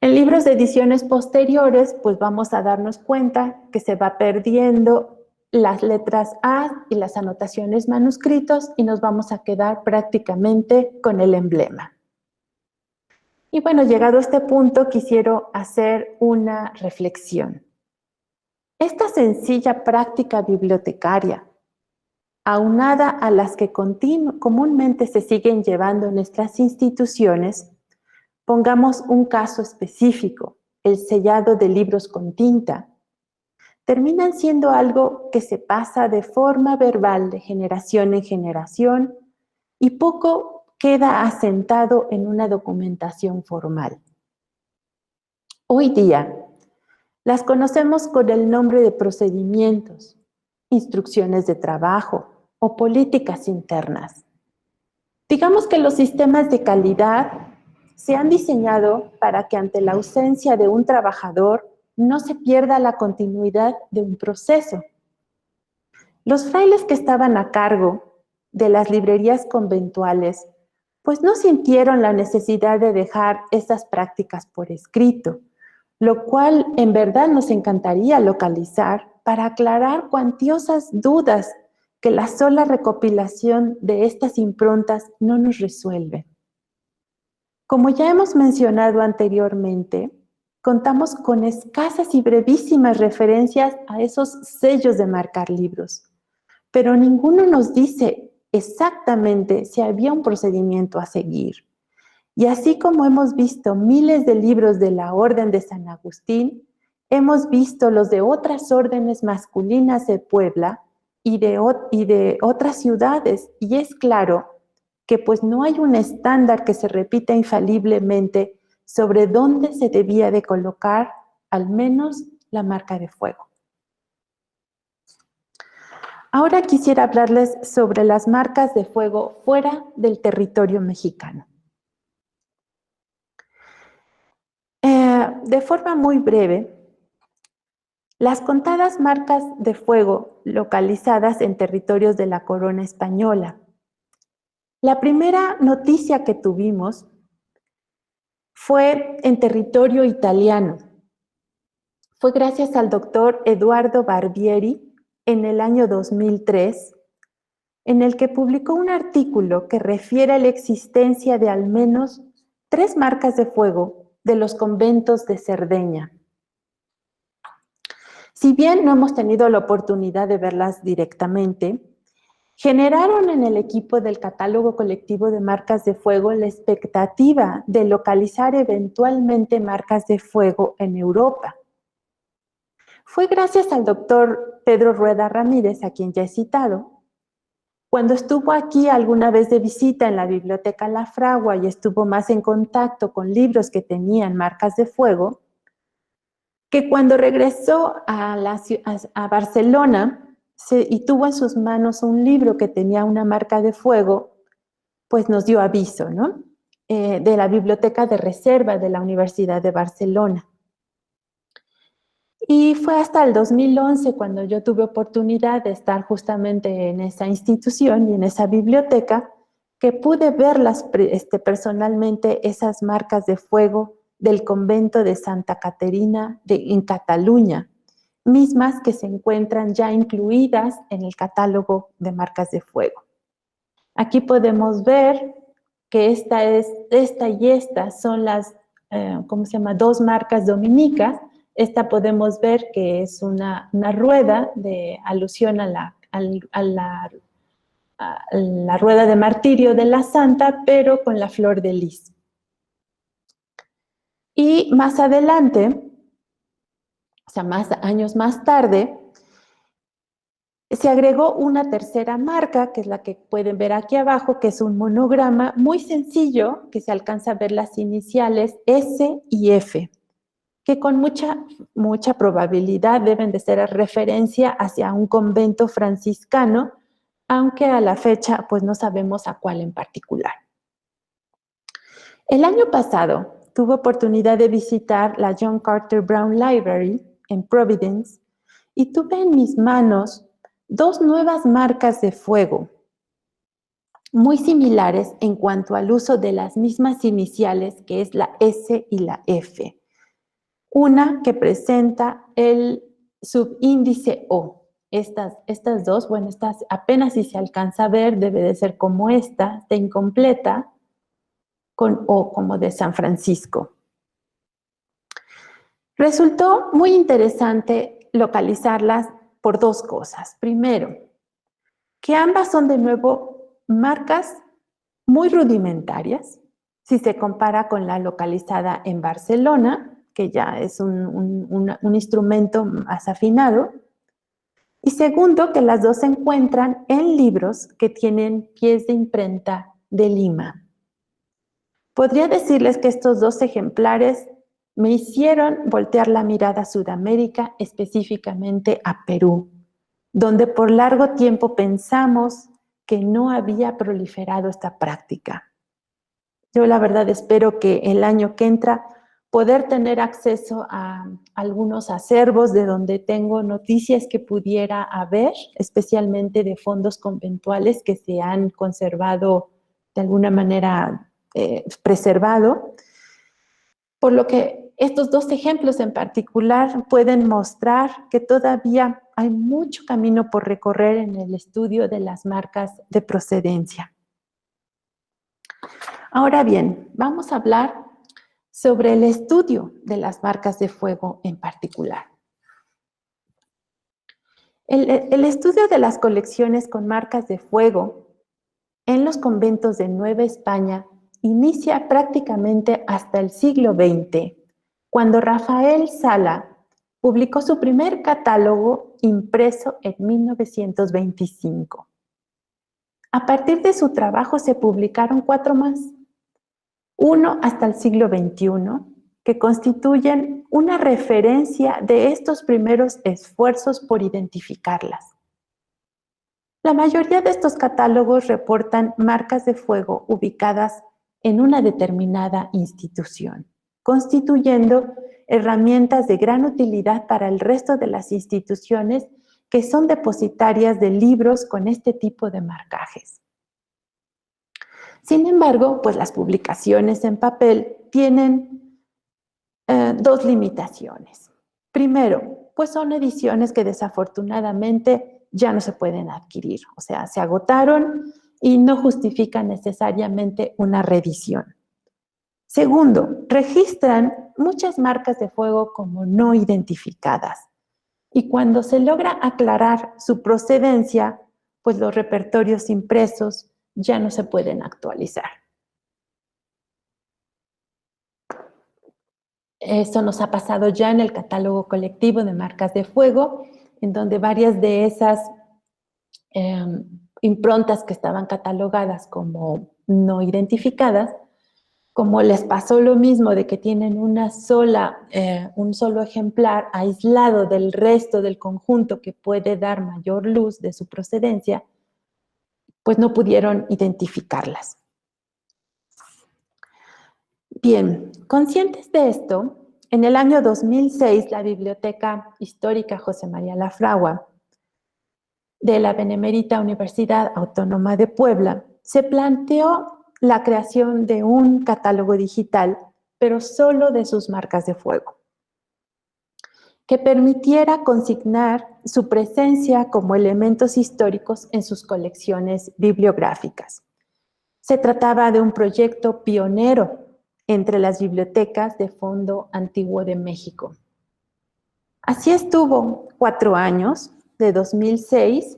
B: En libros de ediciones posteriores, pues vamos a darnos cuenta que se va perdiendo las letras A y las anotaciones manuscritos y nos vamos a quedar prácticamente con el emblema. Y bueno, llegado a este punto, quisiera hacer una reflexión. Esta sencilla práctica bibliotecaria, aunada a las que comúnmente se siguen llevando en nuestras instituciones, pongamos un caso específico, el sellado de libros con tinta, terminan siendo algo que se pasa de forma verbal de generación en generación y poco queda asentado en una documentación formal. Hoy día, las conocemos con el nombre de procedimientos, instrucciones de trabajo o políticas internas. Digamos que los sistemas de calidad se han diseñado para que ante la ausencia de un trabajador no se pierda la continuidad de un proceso. Los frailes que estaban a cargo de las librerías conventuales, pues no sintieron la necesidad de dejar esas prácticas por escrito, lo cual en verdad nos encantaría localizar para aclarar cuantiosas dudas que la sola recopilación de estas improntas no nos resuelve. Como ya hemos mencionado anteriormente, contamos con escasas y brevísimas referencias a esos sellos de marcar libros, pero ninguno nos dice exactamente si había un procedimiento a seguir. Y así como hemos visto miles de libros de la Orden de San Agustín, hemos visto los de otras órdenes masculinas de Puebla y de otras ciudades, y es claro que pues no hay un estándar que se repita infaliblemente sobre dónde se debía de colocar al menos la marca de fuego. Ahora quisiera hablarles sobre las marcas de fuego fuera del territorio mexicano. De forma muy breve, las contadas marcas de fuego localizadas en territorios de la corona española. La primera noticia que tuvimos fue en territorio italiano. Fue gracias al doctor Eduardo Barbieri en el año 2003, en el que publicó un artículo que refiere a la existencia de al menos 3 marcas de fuego de los conventos de Cerdeña. Si bien no hemos tenido la oportunidad de verlas directamente, generaron en el equipo del catálogo colectivo de marcas de fuego la expectativa de localizar eventualmente marcas de fuego en Europa. Fue gracias al doctor Pedro Rueda Ramírez, a quien ya he citado, cuando estuvo aquí alguna vez de visita en la Biblioteca La Fragua y estuvo más en contacto con libros que tenían marcas de fuego, que cuando regresó a Barcelona y tuvo en sus manos un libro que tenía una marca de fuego, pues nos dio aviso, ¿no? De la Biblioteca de Reserva de la Universidad de Barcelona. Y fue hasta el 2011 cuando yo tuve oportunidad de estar justamente en esa institución y en esa biblioteca, que pude verlas personalmente, esas marcas de fuego del convento de Santa Caterina en Cataluña, mismas que se encuentran ya incluidas en el catálogo de marcas de fuego. Aquí podemos ver que esta y esta son las, ¿cómo se llama?, dos marcas dominicas. Esta podemos ver que es una rueda de alusión a la rueda de martirio de la santa, pero con la flor de lis. Y más adelante, o sea, más años más tarde, se agregó una tercera marca, que es la que pueden ver aquí abajo, que es un monograma muy sencillo, que se alcanza a ver las iniciales S y F, que con mucha probabilidad deben de ser referencia hacia un convento franciscano, aunque a la fecha pues no sabemos a cuál en particular. El año pasado tuve oportunidad de visitar la John Carter Brown Library en Providence y tuve en mis manos dos nuevas marcas de fuego, muy similares en cuanto al uso de las mismas iniciales, que es la S y la F. Una que presenta el subíndice O. Estas dos, bueno, estas apenas si se alcanza a ver, debe de ser como esta incompleta, con O como de San Francisco. Resultó muy interesante localizarlas por dos cosas. Primero, que ambas son de nuevo marcas muy rudimentarias, si se compara con la localizada en Barcelona, que ya es un instrumento más afinado. Y segundo, que las dos se encuentran en libros que tienen pies de imprenta de Lima. Podría decirles que estos dos ejemplares me hicieron voltear la mirada a Sudamérica, específicamente a Perú, donde por largo tiempo pensamos que no había proliferado esta práctica. Yo la verdad espero que el año que entra poder tener acceso a algunos acervos de donde tengo noticias que pudiera haber, especialmente de fondos conventuales que se han conservado de alguna manera preservado, por lo que estos dos ejemplos en particular pueden mostrar que todavía hay mucho camino por recorrer en el estudio de las marcas de procedencia. Ahora bien, vamos a hablar sobre el estudio de las marcas de fuego en particular. El estudio de las colecciones con marcas de fuego en los conventos de Nueva España inicia prácticamente hasta el siglo XX, cuando Rafael Sala publicó su primer catálogo impreso en 1925. A partir de su trabajo se publicaron 4 más, uno hasta el siglo XXI, que constituyen una referencia de estos primeros esfuerzos por identificarlas. La mayoría de estos catálogos reportan marcas de fuego ubicadas en una determinada institución, constituyendo herramientas de gran utilidad para el resto de las instituciones que son depositarias de libros con este tipo de marcajes. Sin embargo, pues las publicaciones en papel tienen dos limitaciones. Primero, pues son ediciones que desafortunadamente ya no se pueden adquirir, o sea, se agotaron y no justifican necesariamente una reedición. Segundo, registran muchas marcas de fuego como no identificadas y cuando se logra aclarar su procedencia, pues los repertorios impresos ya no se pueden actualizar. Esto nos ha pasado ya en el catálogo colectivo de marcas de fuego, en donde varias de esas improntas que estaban catalogadas como no identificadas, como les pasó lo mismo de que tienen un solo ejemplar aislado del resto del conjunto que puede dar mayor luz de su procedencia, pues no pudieron identificarlas. Bien, conscientes de esto, en el año 2006 la Biblioteca Histórica José María Lafragua de la Benemérita Universidad Autónoma de Puebla se planteó la creación de un catálogo digital, pero solo de sus marcas de fuego, que permitiera consignar su presencia como elementos históricos en sus colecciones bibliográficas. Se trataba de un proyecto pionero entre las bibliotecas de Fondo Antiguo de México. Así estuvo 4 años, de 2006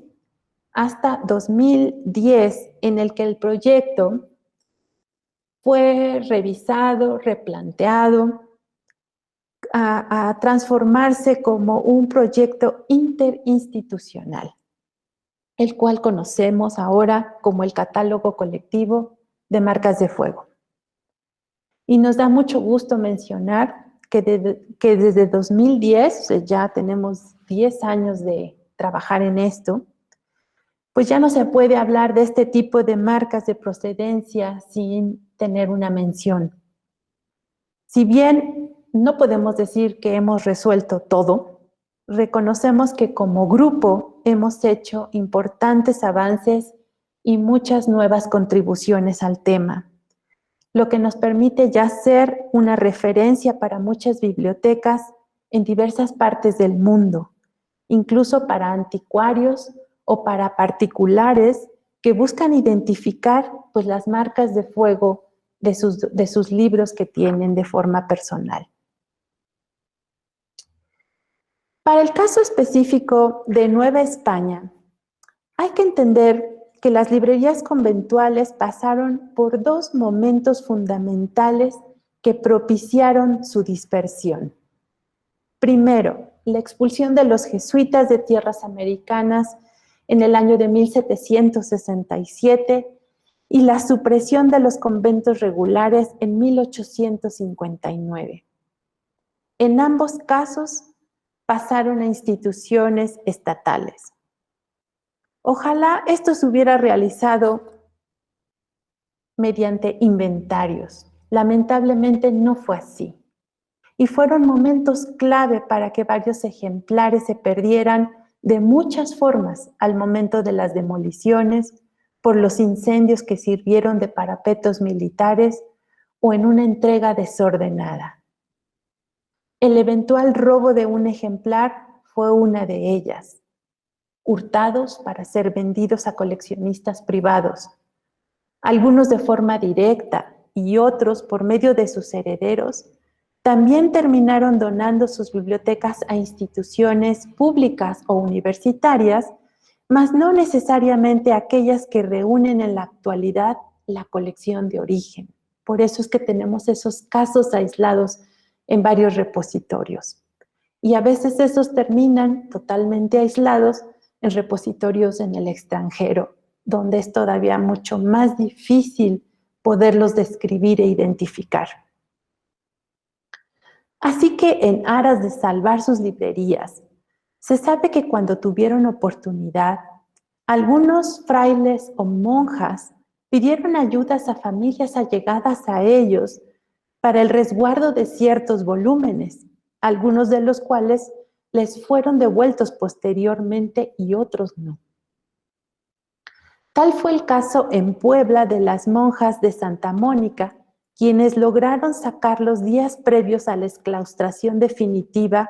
B: hasta 2010, en el que el proyecto fue revisado, replanteado, a transformarse como un proyecto interinstitucional, el cual conocemos ahora como el Catálogo Colectivo de Marcas de Fuego. Y nos da mucho gusto mencionar que desde 2010, ya tenemos 10 años de trabajar en esto, pues ya no se puede hablar de este tipo de marcas de procedencia sin tener una mención. Si bien no podemos decir que hemos resuelto todo, reconocemos que como grupo hemos hecho importantes avances y muchas nuevas contribuciones al tema, lo que nos permite ya ser una referencia para muchas bibliotecas en diversas partes del mundo, incluso para anticuarios o para particulares que buscan identificar pues, las marcas de fuego de sus libros que tienen de forma personal. Para el caso específico de Nueva España, hay que entender que las librerías conventuales pasaron por 2 momentos fundamentales que propiciaron su dispersión. Primero, la expulsión de los jesuitas de tierras americanas en el año de 1767 y la supresión de los conventos regulares en 1859. En ambos casos pasaron a instituciones estatales. Ojalá esto se hubiera realizado mediante inventarios. Lamentablemente no fue así. Y fueron momentos clave para que varios ejemplares se perdieran de muchas formas al momento de las demoliciones, por los incendios que sirvieron de parapetos militares o en una entrega desordenada. El eventual robo de un ejemplar fue una de ellas, hurtados para ser vendidos a coleccionistas privados, algunos de forma directa y otros por medio de sus herederos, también terminaron donando sus bibliotecas a instituciones públicas o universitarias, mas no necesariamente aquellas que reúnen en la actualidad la colección de origen. Por eso es que tenemos esos casos aislados en varios repositorios. Y a veces esos terminan totalmente aislados en repositorios en el extranjero, donde es todavía mucho más difícil poderlos describir e identificar. Así que en aras de salvar sus librerías, se sabe que cuando tuvieron oportunidad, algunos frailes o monjas pidieron ayudas a familias allegadas a ellos para el resguardo de ciertos volúmenes, algunos de los cuales les fueron devueltos posteriormente y otros no. Tal fue el caso en Puebla de las monjas de Santa Mónica, quienes lograron sacar los días previos a la exclaustración definitiva,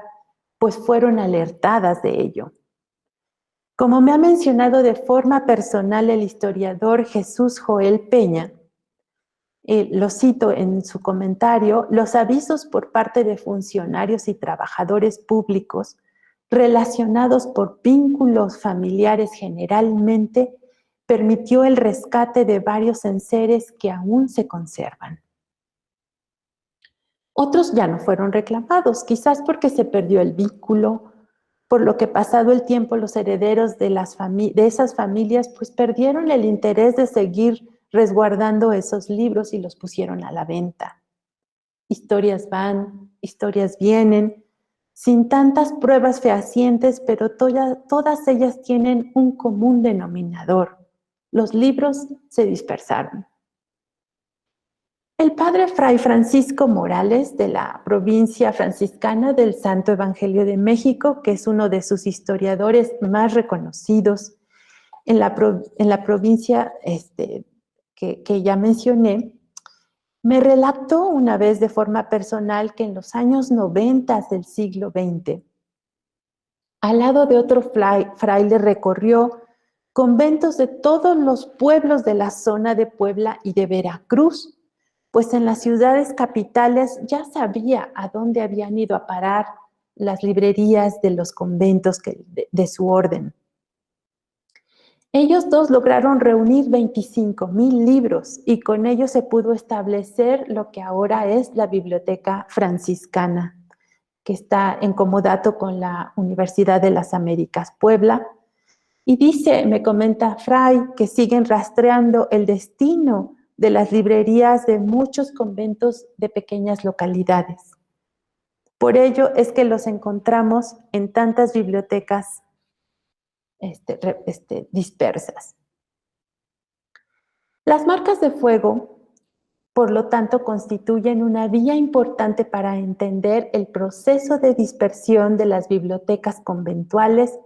B: pues fueron alertadas de ello. Como me ha mencionado de forma personal el historiador Jesús Joel Peña, lo cito en su comentario, los avisos por parte de funcionarios y trabajadores públicos relacionados por vínculos familiares generalmente permitió el rescate de varios enseres que aún se conservan. Otros ya no fueron reclamados, quizás porque se perdió el vínculo, por lo que pasado el tiempo los herederos de esas familias pues perdieron el interés de seguir resguardando esos libros y los pusieron a la venta. Historias van, historias vienen, sin tantas pruebas fehacientes, pero todas ellas tienen un común denominador. Los libros se dispersaron. El padre Fray Francisco Morales, de la provincia franciscana del Santo Evangelio de México, que es uno de sus historiadores más reconocidos en la provincia que ya mencioné, me relató una vez de forma personal que en los años 90 del siglo XX, al lado de otro fraile, recorrió conventos de todos los pueblos de la zona de Puebla y de Veracruz, pues en las ciudades capitales ya sabía a dónde habían ido a parar las librerías de los conventos de su orden. Ellos dos lograron reunir 25,000 libros y con ello se pudo establecer lo que ahora es la Biblioteca Franciscana, que está en comodato con la Universidad de las Américas, Puebla. Y dice, me comenta Fray, que siguen rastreando el destino de las librerías de muchos conventos de pequeñas localidades. Por ello es que los encontramos en tantas bibliotecas dispersas. Las marcas de fuego, por lo tanto, constituyen una vía importante para entender el proceso de dispersión de las bibliotecas conventuales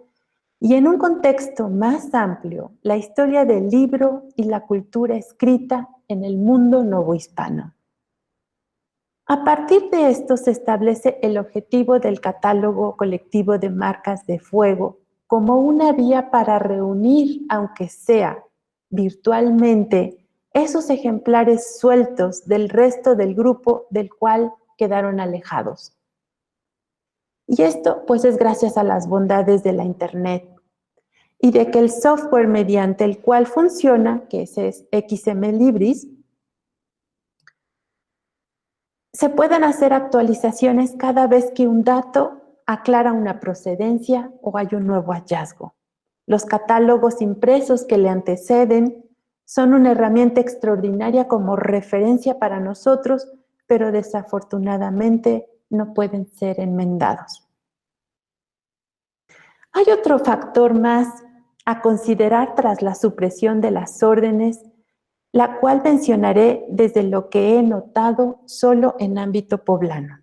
B: y, en un contexto más amplio, la historia del libro y la cultura escrita en el mundo novohispano. A partir de esto se establece el objetivo del catálogo colectivo de marcas de fuego como una vía para reunir, aunque sea virtualmente, esos ejemplares sueltos del resto del grupo del cual quedaron alejados. Y esto pues es gracias a las bondades de la Internet y de que el software mediante el cual funciona, que ese es XMLibris, se pueden hacer actualizaciones cada vez que un dato aclara una procedencia o hay un nuevo hallazgo. Los catálogos impresos que le anteceden son una herramienta extraordinaria como referencia para nosotros, pero desafortunadamente no pueden ser enmendados. Hay otro factor más a considerar tras la supresión de las órdenes, la cual mencionaré desde lo que he notado solo en ámbito poblano.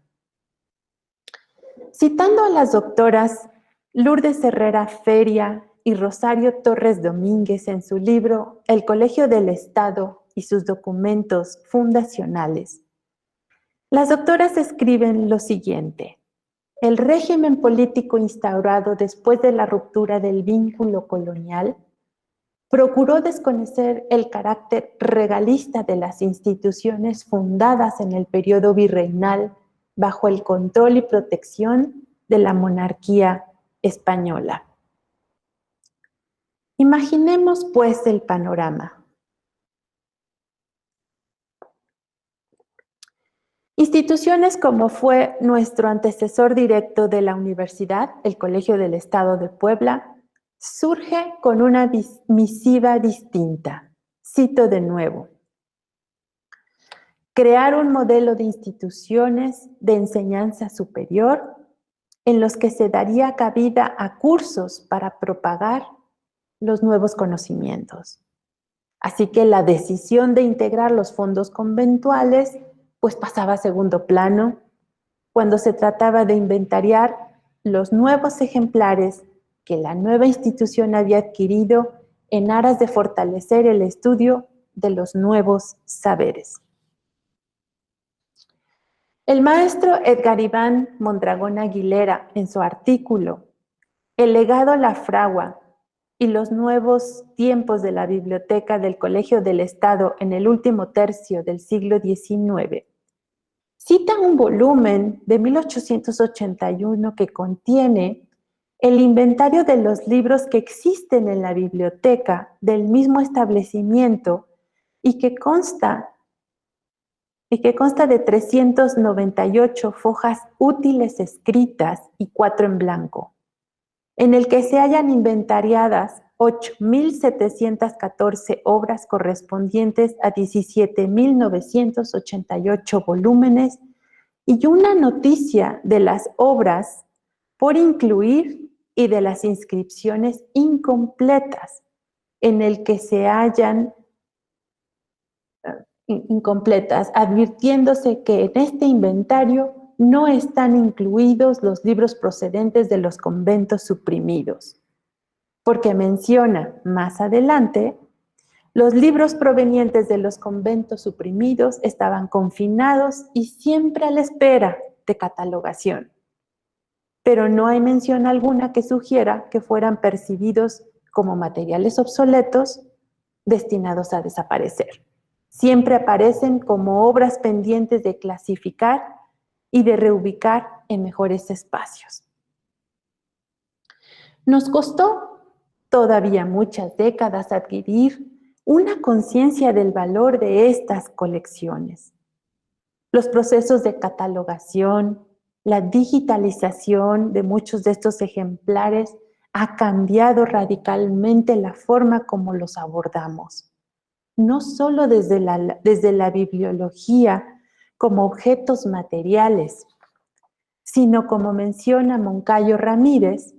B: Citando a las doctoras Lourdes Herrera Feria y Rosario Torres Domínguez en su libro El Colegio del Estado y sus documentos fundacionales, las doctoras escriben lo siguiente: el régimen político instaurado después de la ruptura del vínculo colonial procuró desconocer el carácter regalista de las instituciones fundadas en el periodo virreinal bajo el control y protección de la monarquía española. Imaginemos pues el panorama. Instituciones como fue nuestro antecesor directo de la universidad, el Colegio del Estado de Puebla, surge con una misiva distinta. Cito de nuevo: crear un modelo de instituciones de enseñanza superior en los que se daría cabida a cursos para propagar los nuevos conocimientos. Así que la decisión de integrar los fondos conventuales pues pasaba a segundo plano cuando se trataba de inventariar los nuevos ejemplares que la nueva institución había adquirido en aras de fortalecer el estudio de los nuevos saberes. El maestro Edgar Iván Mondragón Aguilera, en su artículo El legado La Fragua y los nuevos tiempos de la biblioteca del Colegio del Estado en el último tercio del siglo XIX, cita un volumen de 1881 que contiene el inventario de los libros que existen en la biblioteca del mismo establecimiento y que consta de 398 fojas útiles escritas y 4 en blanco, en el que se hallan inventariadas 8.714 obras correspondientes a 17.988 volúmenes y una noticia de las obras por incluir y de las inscripciones incompletas en el que se hallan incompletas, advirtiéndose que en este inventario no están incluidos los libros procedentes de los conventos suprimidos, porque menciona más adelante, los libros provenientes de los conventos suprimidos estaban confinados y siempre a la espera de catalogación, pero no hay mención alguna que sugiera que fueran percibidos como materiales obsoletos destinados a desaparecer. Siempre aparecen como obras pendientes de clasificar y de reubicar en mejores espacios. Nos costó todavía muchas décadas adquirir una conciencia del valor de estas colecciones. Los procesos de catalogación, la digitalización de muchos de estos ejemplares ha cambiado radicalmente la forma como los abordamos. No solo desde la bibliología como objetos materiales, sino como menciona Moncayo Ramírez,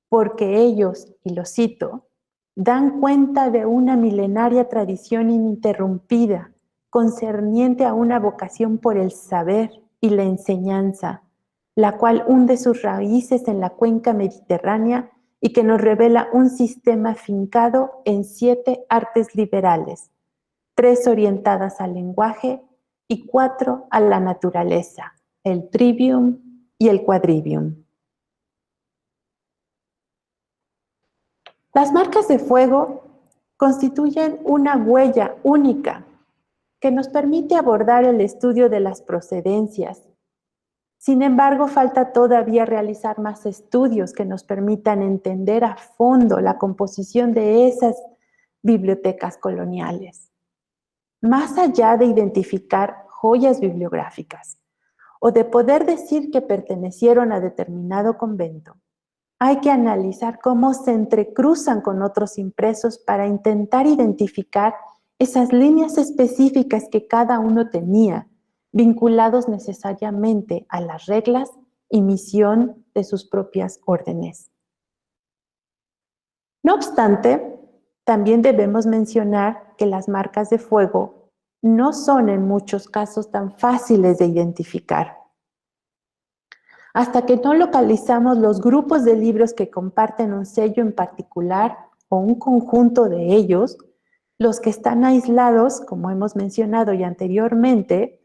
B: porque ellos, y lo cito, dan cuenta de una milenaria tradición ininterrumpida, concerniente a una vocación por el saber y la enseñanza, la cual hunde sus raíces en la cuenca mediterránea y que nos revela un sistema fincado en 7 artes liberales, 3 orientadas al lenguaje y 4 a la naturaleza, el trivium y el quadrivium. Las marcas de fuego constituyen una huella única que nos permite abordar el estudio de las procedencias. Sin embargo, falta todavía realizar más estudios que nos permitan entender a fondo la composición de esas bibliotecas coloniales. Más allá de identificar joyas bibliográficas o de poder decir que pertenecieron a determinado convento, hay que analizar cómo se entrecruzan con otros impresos para intentar identificar esas líneas específicas que cada uno tenía, vinculados necesariamente a las reglas y misión de sus propias órdenes. No obstante, también debemos mencionar que las marcas de fuego no son en muchos casos tan fáciles de identificar. Hasta que no localizamos los grupos de libros que comparten un sello en particular o un conjunto de ellos, los que están aislados, como hemos mencionado ya anteriormente,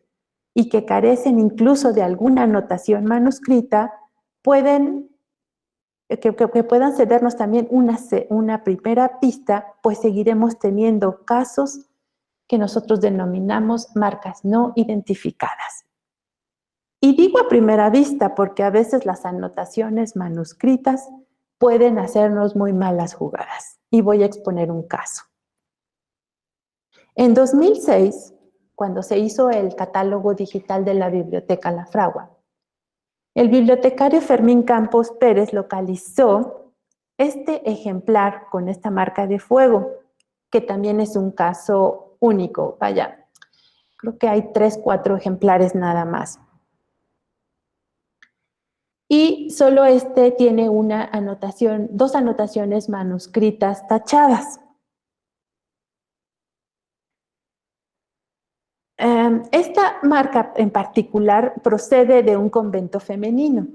B: y que carecen incluso de alguna anotación manuscrita, puedan cedernos también una primera pista, pues seguiremos teniendo casos que nosotros denominamos marcas no identificadas. Y digo a primera vista porque a veces las anotaciones manuscritas pueden hacernos muy malas jugadas. Y voy a exponer un caso. En 2006, cuando se hizo el catálogo digital de la Biblioteca La Fragua, el bibliotecario Fermín Campos Pérez localizó este ejemplar con esta marca de fuego, que también es un caso único. Vaya, creo que hay 3, 4 ejemplares nada más. Y solo este tiene una anotación, 2 anotaciones manuscritas tachadas. Esta marca en particular procede de un convento femenino.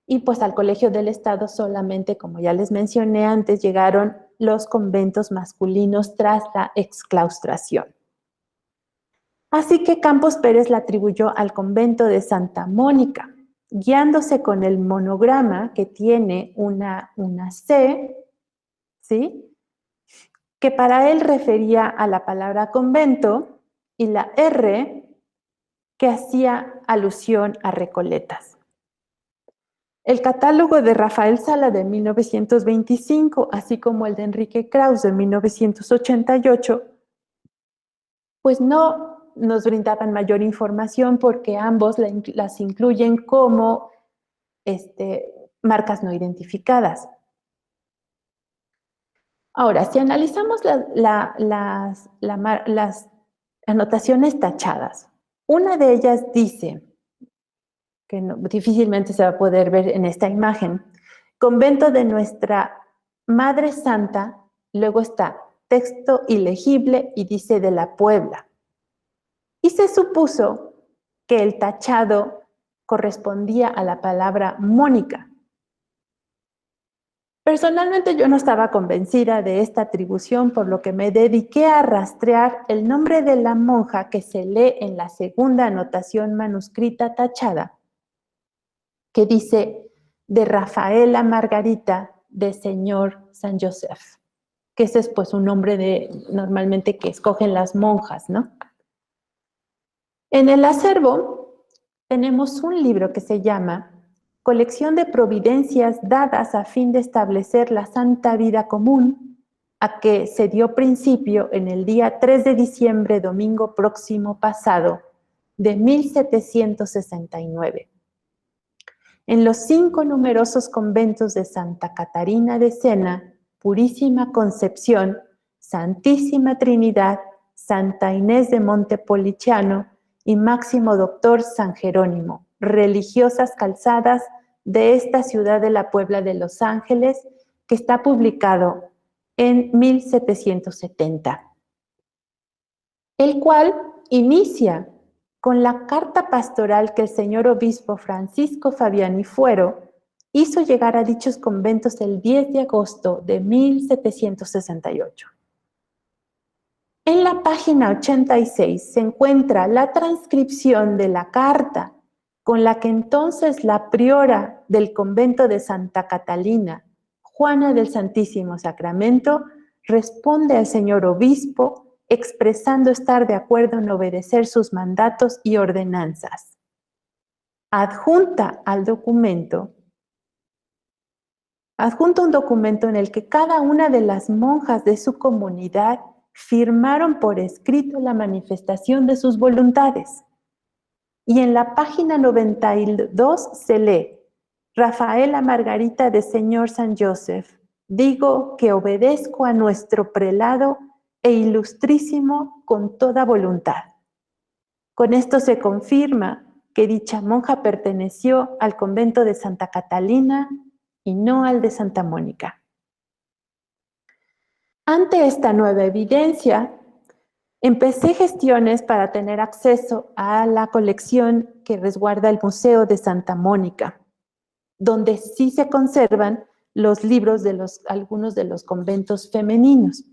B: Y pues al Colegio del Estado solamente, como ya les mencioné antes, llegaron los conventos masculinos tras la exclaustración. Así que Campos Pérez la atribuyó al convento de Santa Mónica, guiándose con el monograma que tiene una C, ¿sí?, que para él refería a la palabra convento, y la R que hacía alusión a Recoletas. El catálogo de Rafael Sala de 1925, así como el de Enrique Kraus de 1988, pues no nos brindaban mayor información porque ambos las incluyen como marcas no identificadas. Ahora, si analizamos las anotaciones tachadas, una de ellas dice, que difícilmente se va a poder ver en esta imagen, convento de Nuestra Madre Santa, luego está texto ilegible y dice de la Puebla. Y se supuso que el tachado correspondía a la palabra Mónica. Personalmente yo no estaba convencida de esta atribución, por lo que me dediqué a rastrear el nombre de la monja que se lee en la segunda anotación manuscrita tachada, que dice de Rafaela Margarita de Señor San Joseph, que ese es pues un nombre normalmente que escogen las monjas, ¿no? En el acervo tenemos un libro que se llama Colección de providencias dadas a fin de establecer la santa vida común, a que se dio principio en el día 3 de diciembre, domingo próximo pasado, de 1769. En los 5 numerosos conventos de Santa Catarina de Siena, Purísima Concepción, Santísima Trinidad, Santa Inés de Montepulciano y Máximo Doctor San Jerónimo, religiosas calzadas de esta ciudad de la Puebla de Los Ángeles, que está publicado en 1770, el cual inicia con la carta pastoral que el señor obispo Francisco Fabiani Fuero hizo llegar a dichos conventos el 10 de agosto de 1768. En la página 86 se encuentra la transcripción de la carta con la que entonces la priora del convento de Santa Catalina, Juana del Santísimo Sacramento, responde al señor obispo expresando estar de acuerdo en obedecer sus mandatos y ordenanzas. Adjunta un documento en el que cada una de las monjas de su comunidad firmaron por escrito la manifestación de sus voluntades. Y en la página 92 se lee: Rafaela Margarita de Señor San Joseph, digo que obedezco a nuestro prelado e ilustrísimo con toda voluntad. Con esto se confirma que dicha monja perteneció al convento de Santa Catalina y no al de Santa Mónica. Ante esta nueva evidencia, empecé gestiones para tener acceso a la colección que resguarda el Museo de Santa Mónica, donde sí se conservan los libros de algunos de los conventos femeninos.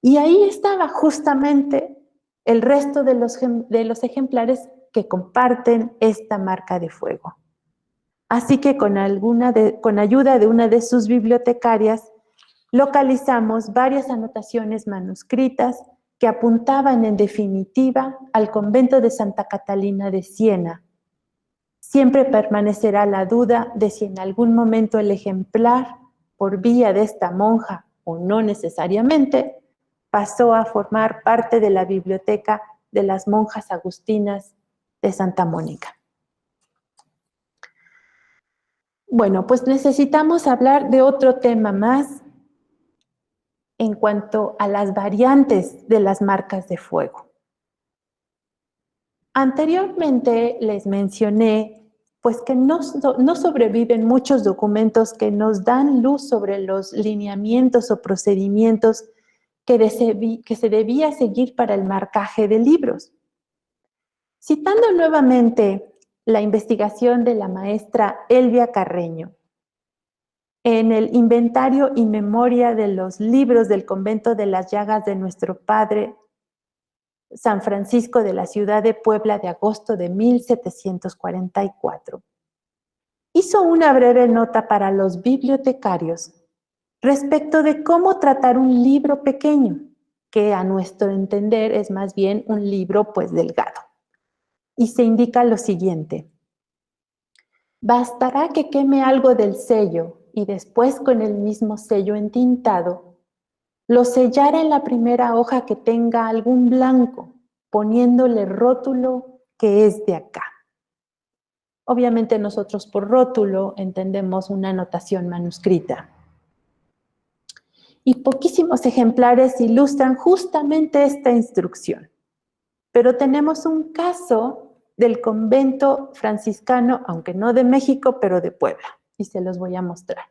B: Y ahí estaba justamente el resto de los ejemplares que comparten esta marca de fuego. Así que con ayuda de una de sus bibliotecarias, localizamos varias anotaciones manuscritas que apuntaban en definitiva al convento de Santa Catalina de Siena. Siempre permanecerá la duda de si en algún momento el ejemplar, por vía de esta monja o no necesariamente, pasó a formar parte de la biblioteca de las monjas agustinas de Santa Mónica. Bueno, pues necesitamos hablar de otro tema más en cuanto a las variantes de las marcas de fuego. Anteriormente les mencioné pues que no sobreviven muchos documentos que nos dan luz sobre los lineamientos o procedimientos que se debía seguir para el marcaje de libros. Citando nuevamente la investigación de la maestra Elvia Carreño, en el inventario y memoria de los libros del convento de las Llagas de Nuestro Padre San Francisco de la ciudad de Puebla de agosto de 1744, hizo una breve nota para los bibliotecarios respecto de cómo tratar un libro pequeño, que a nuestro entender es más bien un libro pues delgado. Y se indica lo siguiente: bastará que queme algo del sello y después con el mismo sello entintado, lo sellara en la primera hoja que tenga algún blanco, poniéndole rótulo que es de acá. Obviamente nosotros por rótulo entendemos una anotación manuscrita. y poquísimos ejemplares ilustran justamente esta instrucción. Pero tenemos un caso del convento franciscano, aunque no de México, pero de Puebla, y se los voy a mostrar.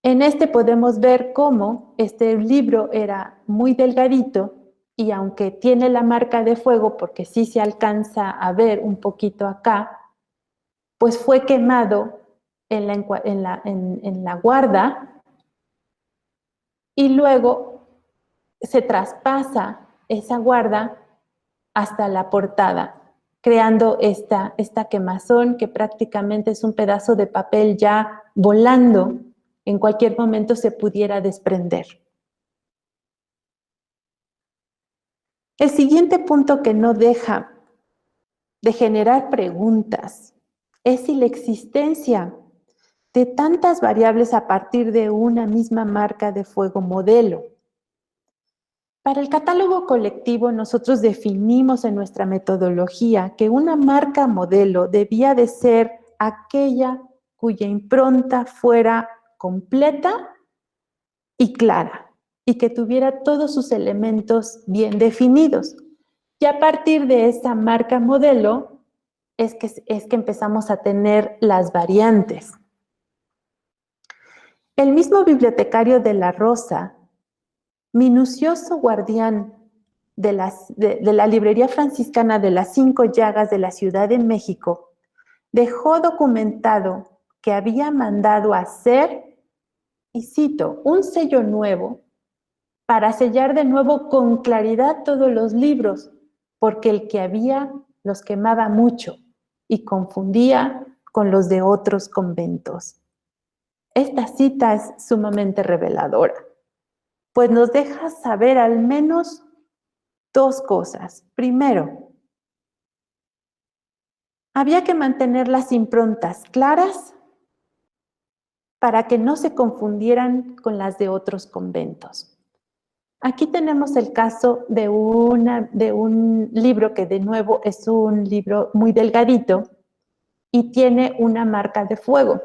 B: En este podemos ver cómo este libro era muy delgadito y aunque tiene la marca de fuego, porque sí se alcanza a ver un poquito acá, pues fue quemado en la guarda y luego se traspasa esa guarda hasta la portada, creando esta quemazón que prácticamente es un pedazo de papel ya volando, en cualquier momento se pudiera desprender. El siguiente punto que no deja de generar preguntas es si la existencia de tantas variables a partir de una misma marca de fuego modelo. Para el catálogo colectivo, nosotros definimos en nuestra metodología que una marca modelo debía de ser aquella cuya impronta fuera completa y clara y que tuviera todos sus elementos bien definidos. Y a partir de esa marca modelo es que empezamos a tener las variantes. El mismo bibliotecario de la Rosa, minucioso guardián de la librería franciscana de las 5 llagas de la Ciudad de México, dejó documentado que había mandado hacer, y cito, un sello nuevo para sellar de nuevo con claridad todos los libros, porque el que había los quemaba mucho y confundía con los de otros conventos. Esta cita es sumamente reveladora, pues nos deja saber al menos 2 cosas. Primero, había que mantener las improntas claras para que no se confundieran con las de otros conventos. Aquí tenemos el caso de un libro que de nuevo es un libro muy delgadito y tiene una marca de fuego.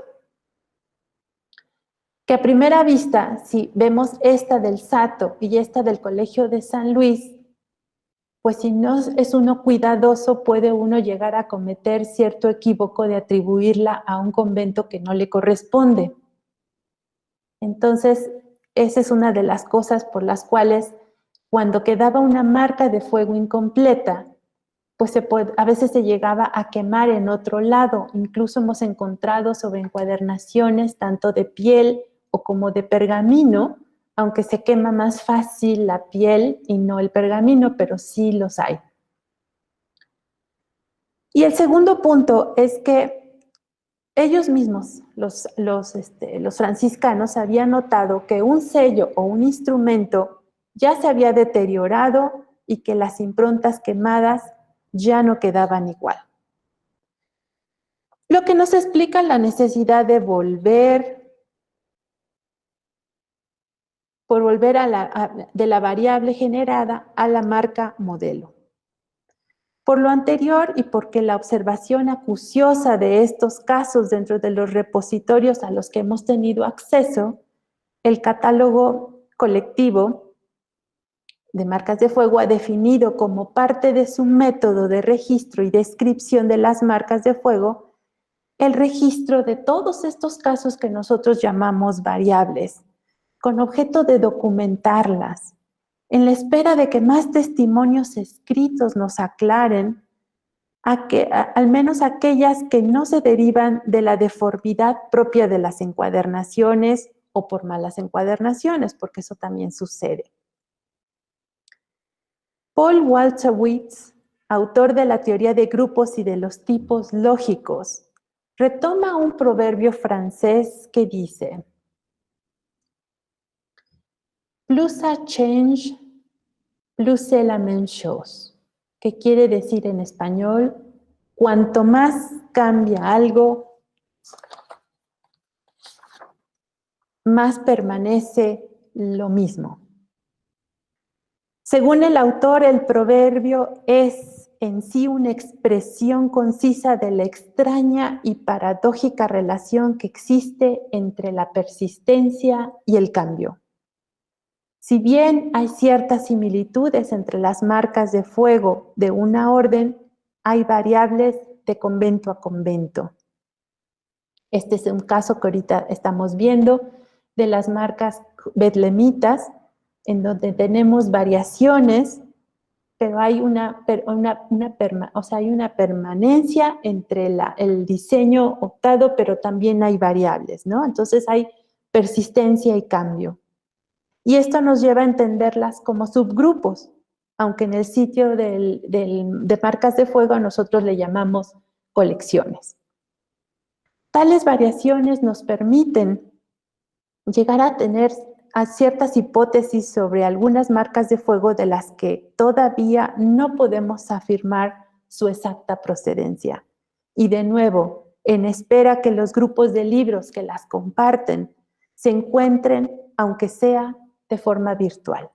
B: Que a primera vista, si vemos esta del Sato y esta del Colegio de San Luis, pues si no es uno cuidadoso, puede uno llegar a cometer cierto equívoco de atribuirla a un convento que no le corresponde. Entonces, esa es una de las cosas por las cuales cuando quedaba una marca de fuego incompleta, pues a veces se llegaba a quemar en otro lado. Incluso hemos encontrado sobre encuadernaciones tanto de piel o como de pergamino, aunque se quema más fácil la piel y no el pergamino, pero sí los hay. Y el segundo punto es que ellos mismos, los franciscanos, habían notado que un sello o un instrumento ya se había deteriorado y que las improntas quemadas ya no quedaban igual. Lo que nos explica la necesidad de volver de la variable generada a la marca modelo. Por lo anterior y porque la observación acuciosa de estos casos dentro de los repositorios a los que hemos tenido acceso, el catálogo colectivo de marcas de fuego ha definido como parte de su método de registro y descripción de las marcas de fuego el registro de todos estos casos que nosotros llamamos variables, con objeto de documentarlas, en la espera de que más testimonios escritos nos aclaren al menos aquellas que no se derivan de la deformidad propia de las encuadernaciones o por malas encuadernaciones, porque eso también sucede. Paul Wolfowitz, autor de la teoría de grupos y de los tipos lógicos, retoma un proverbio francés que dice: plus ça change, plus c'est la même chose. Que quiere decir en español, cuanto más cambia algo, más permanece lo mismo. Según el autor, el proverbio es en sí una expresión concisa de la extraña y paradójica relación que existe entre la persistencia y el cambio. Si bien hay ciertas similitudes entre las marcas de fuego de una orden, hay variables de convento a convento. Este es un caso que ahorita estamos viendo de las marcas betlemitas, en donde tenemos variaciones, pero hay una permanencia entre el diseño optado, pero también hay variables, ¿no? Entonces hay persistencia y cambio. Y esto nos lleva a entenderlas como subgrupos, aunque en el sitio de marcas de fuego nosotros le llamamos colecciones. Tales variaciones nos permiten llegar a tener ciertas hipótesis sobre algunas marcas de fuego de las que todavía no podemos afirmar su exacta procedencia. Y de nuevo, en espera que los grupos de libros que las comparten se encuentren, aunque sea de forma virtual.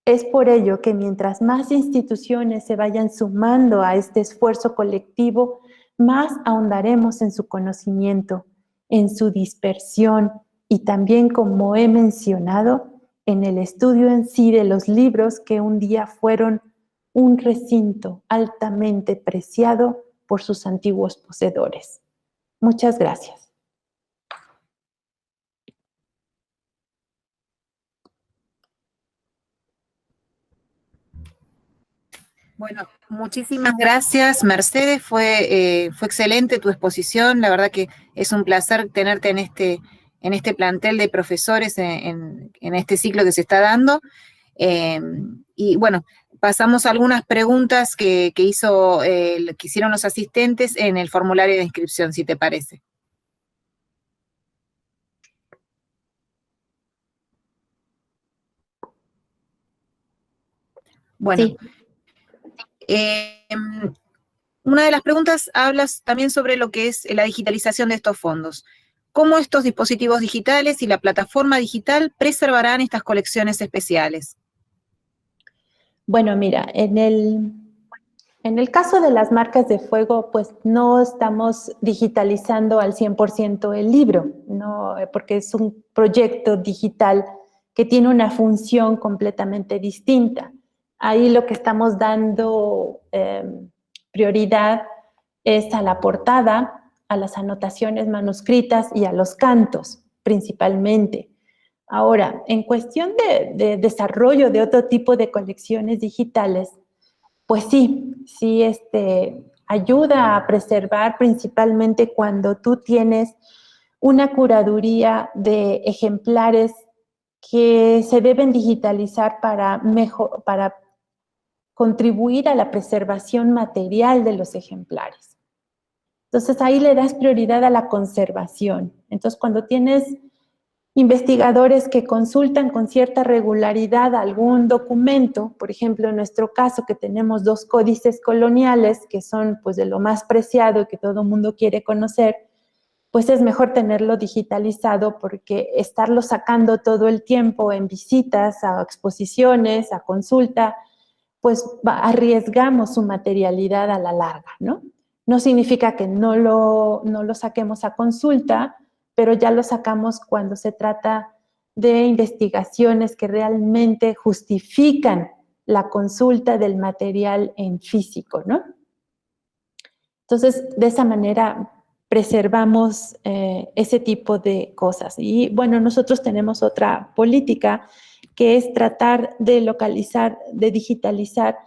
B: Es por ello que mientras más instituciones se vayan sumando a este esfuerzo colectivo, más ahondaremos en su conocimiento, en su dispersión y también, como he mencionado, en el estudio en sí de los libros que un día fueron un recinto altamente preciado por sus antiguos poseedores. Muchas gracias.
A: Bueno, muchísimas gracias, Mercedes. Fue excelente tu exposición. La verdad que es un placer tenerte en este plantel de profesores en este ciclo que se está dando. Y bueno, pasamos algunas preguntas que hicieron los asistentes en el formulario de inscripción, si te parece. Bueno. Sí. Una de las preguntas hablas también sobre lo que es la digitalización de estos fondos. ¿Cómo estos dispositivos digitales y la plataforma digital preservarán estas colecciones especiales?
B: Bueno, mira, en el caso de las marcas de fuego, pues no estamos digitalizando al 100% el libro, ¿no? Porque es un proyecto digital que tiene una función completamente distinta. Ahí lo que estamos dando prioridad es a la portada, a las anotaciones manuscritas y a los cantos, principalmente. Ahora, en cuestión de desarrollo de otro tipo de colecciones digitales, pues sí, ayuda a preservar principalmente cuando tú tienes una curaduría de ejemplares que se deben digitalizar para contribuir a la preservación material de los ejemplares. Entonces, ahí le das prioridad a la conservación. Entonces, cuando tienes investigadores que consultan con cierta regularidad algún documento, por ejemplo, en nuestro caso que tenemos 2 códices coloniales que son pues de lo más preciado y que todo el mundo quiere conocer, pues es mejor tenerlo digitalizado porque estarlo sacando todo el tiempo en visitas, a exposiciones, a consulta, pues arriesgamos su materialidad a la larga, ¿no? No significa que no lo saquemos a consulta, pero ya lo sacamos cuando se trata de investigaciones que realmente justifican la consulta del material en físico, ¿no? Entonces, de esa manera preservamos ese tipo de cosas. Y bueno, nosotros tenemos otra política que es tratar de localizar, de digitalizar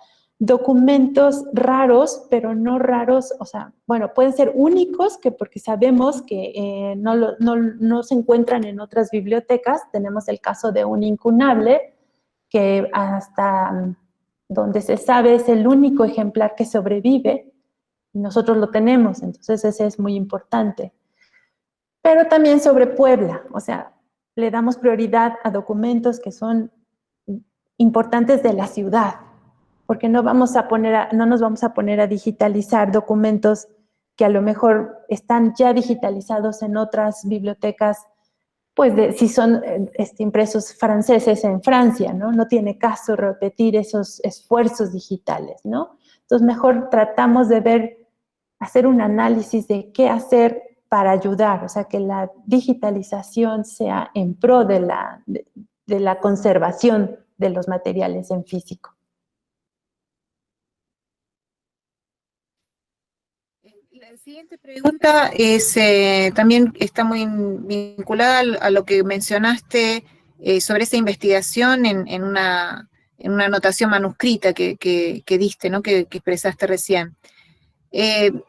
B: documentos raros, pero no raros, o sea, bueno, pueden ser únicos, porque sabemos que no se encuentran en otras bibliotecas. Tenemos el caso de un incunable, que hasta donde se sabe es el único ejemplar que sobrevive, y nosotros lo tenemos, entonces ese es muy importante. Pero también sobre Puebla, o sea, le damos prioridad a documentos que son importantes de la ciudad, porque no nos vamos a poner a digitalizar documentos que a lo mejor están ya digitalizados en otras bibliotecas, pues si son impresos franceses en Francia, ¿no? No tiene caso repetir esos esfuerzos digitales, ¿no? Entonces, mejor tratamos de ver, hacer un análisis de qué hacer para ayudar, o sea, que la digitalización sea en pro de la conservación de los materiales en físico.
A: La siguiente pregunta es, también está muy vinculada a lo que mencionaste sobre esa investigación en una anotación manuscrita que diste, ¿no? que expresaste recién.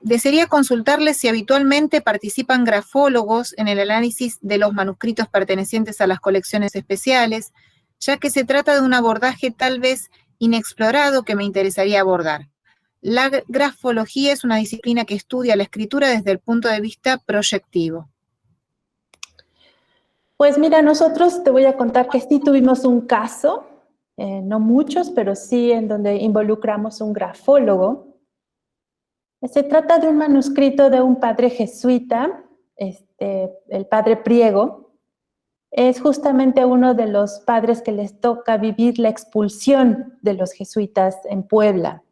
A: Desearía consultarles si habitualmente participan grafólogos en el análisis de los manuscritos pertenecientes a las colecciones especiales, ya que se trata de un abordaje tal vez inexplorado que me interesaría abordar. La grafología es una disciplina que estudia la escritura desde el punto de vista proyectivo.
B: Pues mira, nosotros te voy a contar que sí tuvimos un caso, no muchos, pero sí en donde involucramos un grafólogo. Se trata de un manuscrito de un padre jesuita, el padre Priego. Es justamente uno de los padres que les toca vivir la expulsión de los jesuitas en Puebla.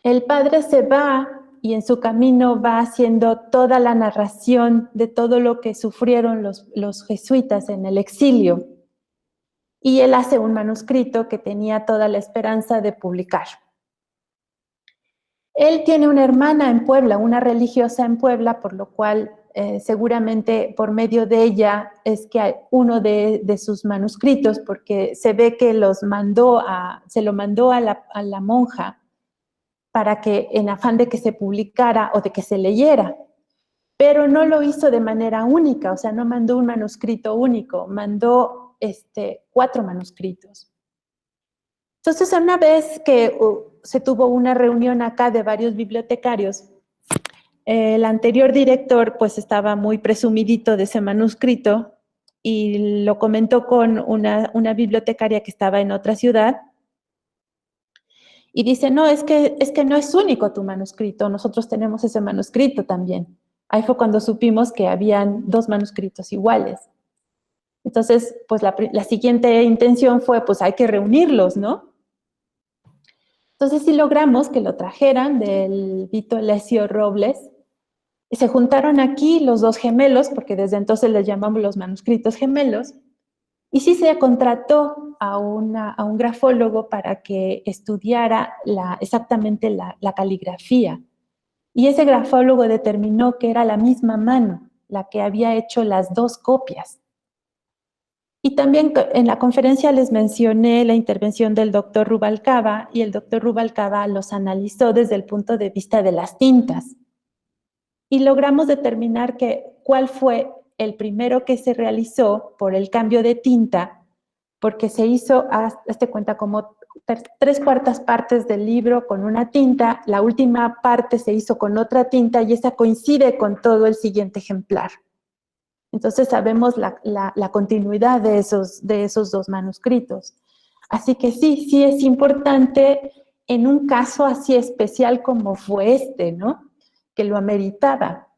B: El padre se va y en su camino va haciendo toda la narración de todo lo que sufrieron los jesuitas en el exilio. Y él hace un manuscrito que tenía toda la esperanza de publicar. Él tiene una hermana en Puebla, una religiosa en Puebla, por lo cual seguramente por medio de ella es que hay uno de sus manuscritos, porque se ve que se lo mandó a la monja para que en afán de que se publicara o de que se leyera, pero no lo hizo de manera única, o sea, no mandó un manuscrito único, mandó 4 manuscritos. Entonces, una vez que se tuvo una reunión acá de varios bibliotecarios, el anterior director pues estaba muy presumidito de ese manuscrito y lo comentó con una bibliotecaria que estaba en otra ciudad y dice, no, es que no es único tu manuscrito, nosotros tenemos ese manuscrito también. Ahí fue cuando supimos que habían 2 manuscritos iguales. Entonces, pues la siguiente intención fue, pues hay que reunirlos, ¿no? Entonces sí logramos que lo trajeran del Vito Alessio Robles. Y se juntaron aquí los 2 gemelos, porque desde entonces les llamamos los manuscritos gemelos, y sí se contrató a un grafólogo para que estudiara exactamente la caligrafía. Y ese grafólogo determinó que era la misma mano la que había hecho las 2 copias. Y también en la conferencia les mencioné la intervención del doctor Rubalcaba, y el doctor Rubalcaba los analizó desde el punto de vista de las tintas. Y logramos determinar cuál fue el primero que se realizó por el cambio de tinta, porque se hizo, hazte cuenta, como 3/4 partes del libro con una tinta, la última parte se hizo con otra tinta y esa coincide con todo el siguiente ejemplar. Entonces sabemos la continuidad de esos 2 manuscritos. Así que sí es importante en un caso así especial como fue ¿no? Que lo ameritaba.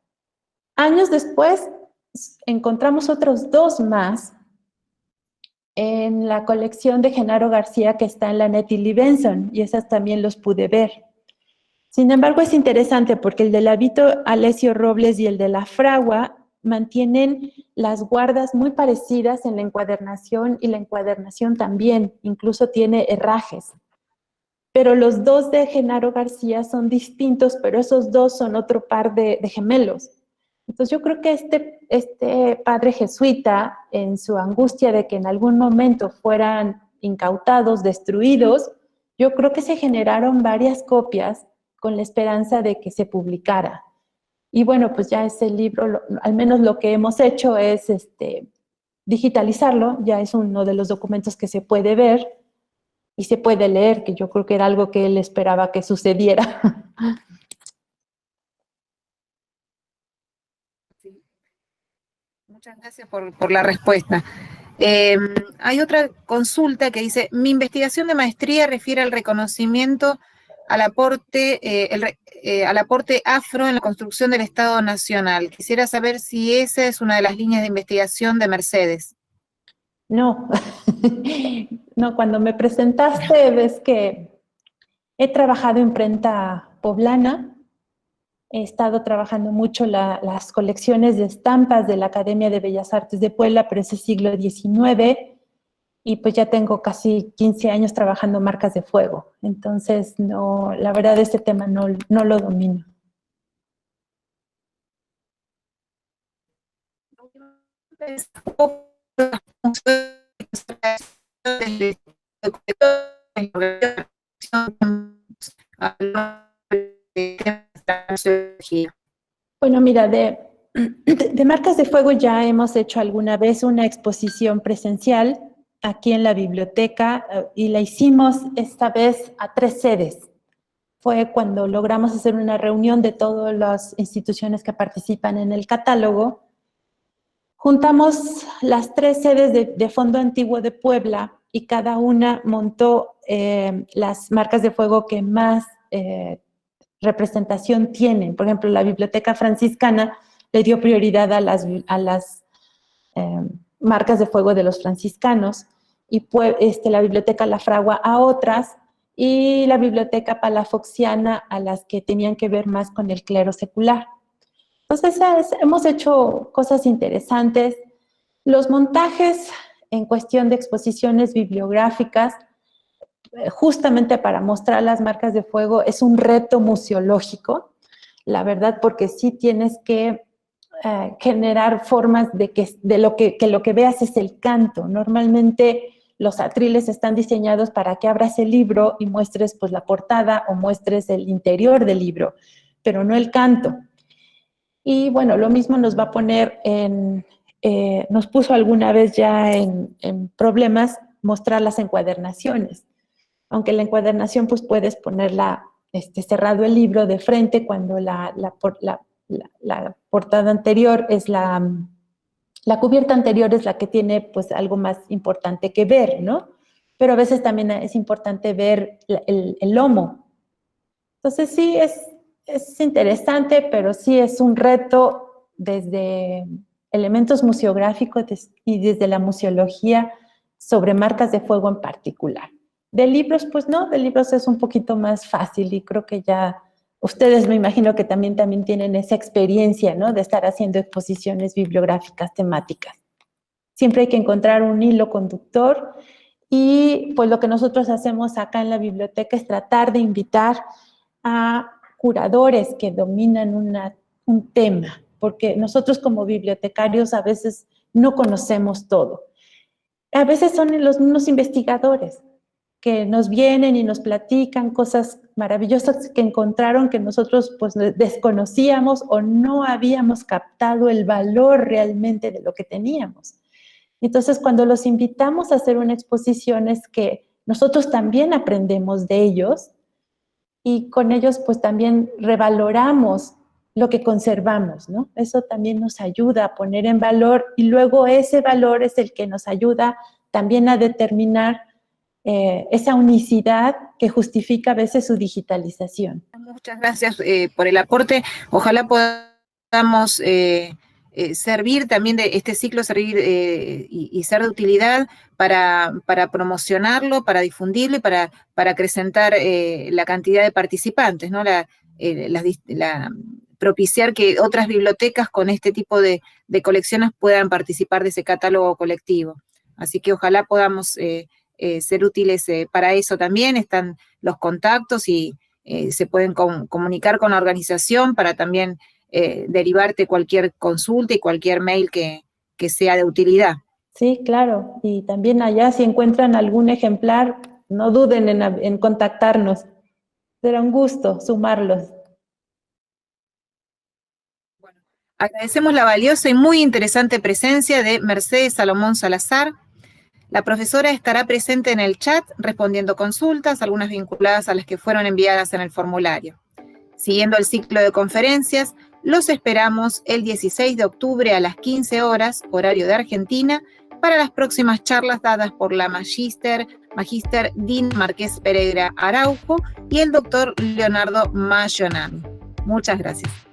B: Años después encontramos otros 2 más en la colección de Genaro García que está en la Nettie Benson, y esas también los pude ver. Sin embargo, es interesante porque el de la Vito Alessio Robles y el de la Fragua mantienen las guardas muy parecidas en la encuadernación, y la encuadernación también, incluso tiene herrajes. Pero los 2 de Genaro García son distintos, pero esos 2 son otro par de gemelos. Entonces yo creo que este padre jesuita, en su angustia de que en algún momento fueran incautados, destruidos, yo creo que se generaron varias copias con la esperanza de que se publicara. Y bueno, pues ya ese libro, al menos lo que hemos hecho es digitalizarlo, ya es uno de los documentos que se puede ver y se puede leer, que yo creo que era algo que él esperaba que sucediera.
A: Sí. Muchas gracias por la respuesta. Hay otra consulta que dice, mi investigación de maestría refiere al reconocimiento al aporte afro en la construcción del Estado Nacional. Quisiera saber si esa es una de las líneas de investigación de Mercedes.
B: No, no, cuando me presentaste ves que He trabajado en imprenta poblana, he estado trabajando mucho las colecciones de estampas de la Academia de Bellas Artes de Puebla, pero ese siglo XIX, y pues ya tengo casi 15 años trabajando marcas de fuego. Entonces, no, la verdad, este tema no lo domino. Bueno, mira, de marcas de fuego ya hemos hecho alguna vez una exposición presencial aquí en la biblioteca y la hicimos esta vez a 3 sedes. Fue cuando logramos hacer una reunión de todas las instituciones que participan en el catálogo. Juntamos las 3 sedes de Fondo Antiguo de Puebla y cada una montó las marcas de fuego que más representación tienen. Por ejemplo, la Biblioteca Franciscana le dio prioridad a las marcas de fuego de los franciscanos y la Biblioteca La Fragua a otras y la Biblioteca Palafoxiana a las que tenían que ver más con el clero secular. Entonces, hemos hecho cosas interesantes. Los montajes en cuestión de exposiciones bibliográficas, justamente para mostrar las marcas de fuego, es un reto museológico, la verdad, porque sí tienes que generar formas de lo que veas es el canto. Normalmente los atriles están diseñados para que abras el libro y muestres pues, la portada o muestres el interior del libro, pero no el canto. Y bueno, lo mismo nos va a poner nos puso alguna vez ya en problemas mostrar las encuadernaciones. Aunque la encuadernación pues puedes ponerla cerrado el libro de frente cuando la portada anterior es la cubierta anterior es la que tiene pues algo más importante que ver, ¿no? Pero a veces también es importante ver el lomo. Entonces sí, es interesante, pero sí es un reto desde elementos museográficos y desde la museología sobre marcas de fuego en particular. De libros, pues no, de libros es un poquito más fácil y creo que ya ustedes me imagino que también tienen esa experiencia, ¿no? De estar haciendo exposiciones bibliográficas temáticas. Siempre hay que encontrar un hilo conductor y pues lo que nosotros hacemos acá en la biblioteca es tratar de invitar a curadores que dominan un tema, porque nosotros como bibliotecarios a veces no conocemos todo. A veces son los mismos investigadores que nos vienen y nos platican cosas maravillosas que encontraron que nosotros pues desconocíamos o no habíamos captado el valor realmente de lo que teníamos. Entonces, cuando los invitamos a hacer una exposición es que nosotros también aprendemos de ellos y con ellos pues también revaloramos lo que conservamos, ¿no? Eso también nos ayuda a poner en valor y luego ese valor es el que nos ayuda también a determinar esa unicidad que justifica a veces su digitalización.
A: Muchas gracias por el aporte. Ojalá podamos servir también de este ciclo, servir y ser de utilidad para promocionarlo, para difundirlo y para acrecentar la cantidad de participantes, ¿no? Propiciar que otras bibliotecas con este tipo de colecciones puedan participar de ese catálogo colectivo. Así que ojalá podamos ser útiles para eso también. Están los contactos y se pueden comunicar con la organización para también derivarte cualquier consulta y cualquier mail que sea de utilidad.
B: Sí, claro. Y también allá si encuentran algún ejemplar, no duden en contactarnos. Será un gusto sumarlos.
A: Bueno, agradecemos la valiosa y muy interesante presencia de Mercedes Salomón Salazar. La profesora estará presente en el chat respondiendo consultas, algunas vinculadas a las que fueron enviadas en el formulario. Siguiendo el ciclo de conferencias, los esperamos el 16 de octubre a las 15 horas, horario de Argentina, para las próximas charlas dadas por la Magíster Dina Márquez Pereira Araujo y el doctor Leonardo Mayonami. Muchas gracias.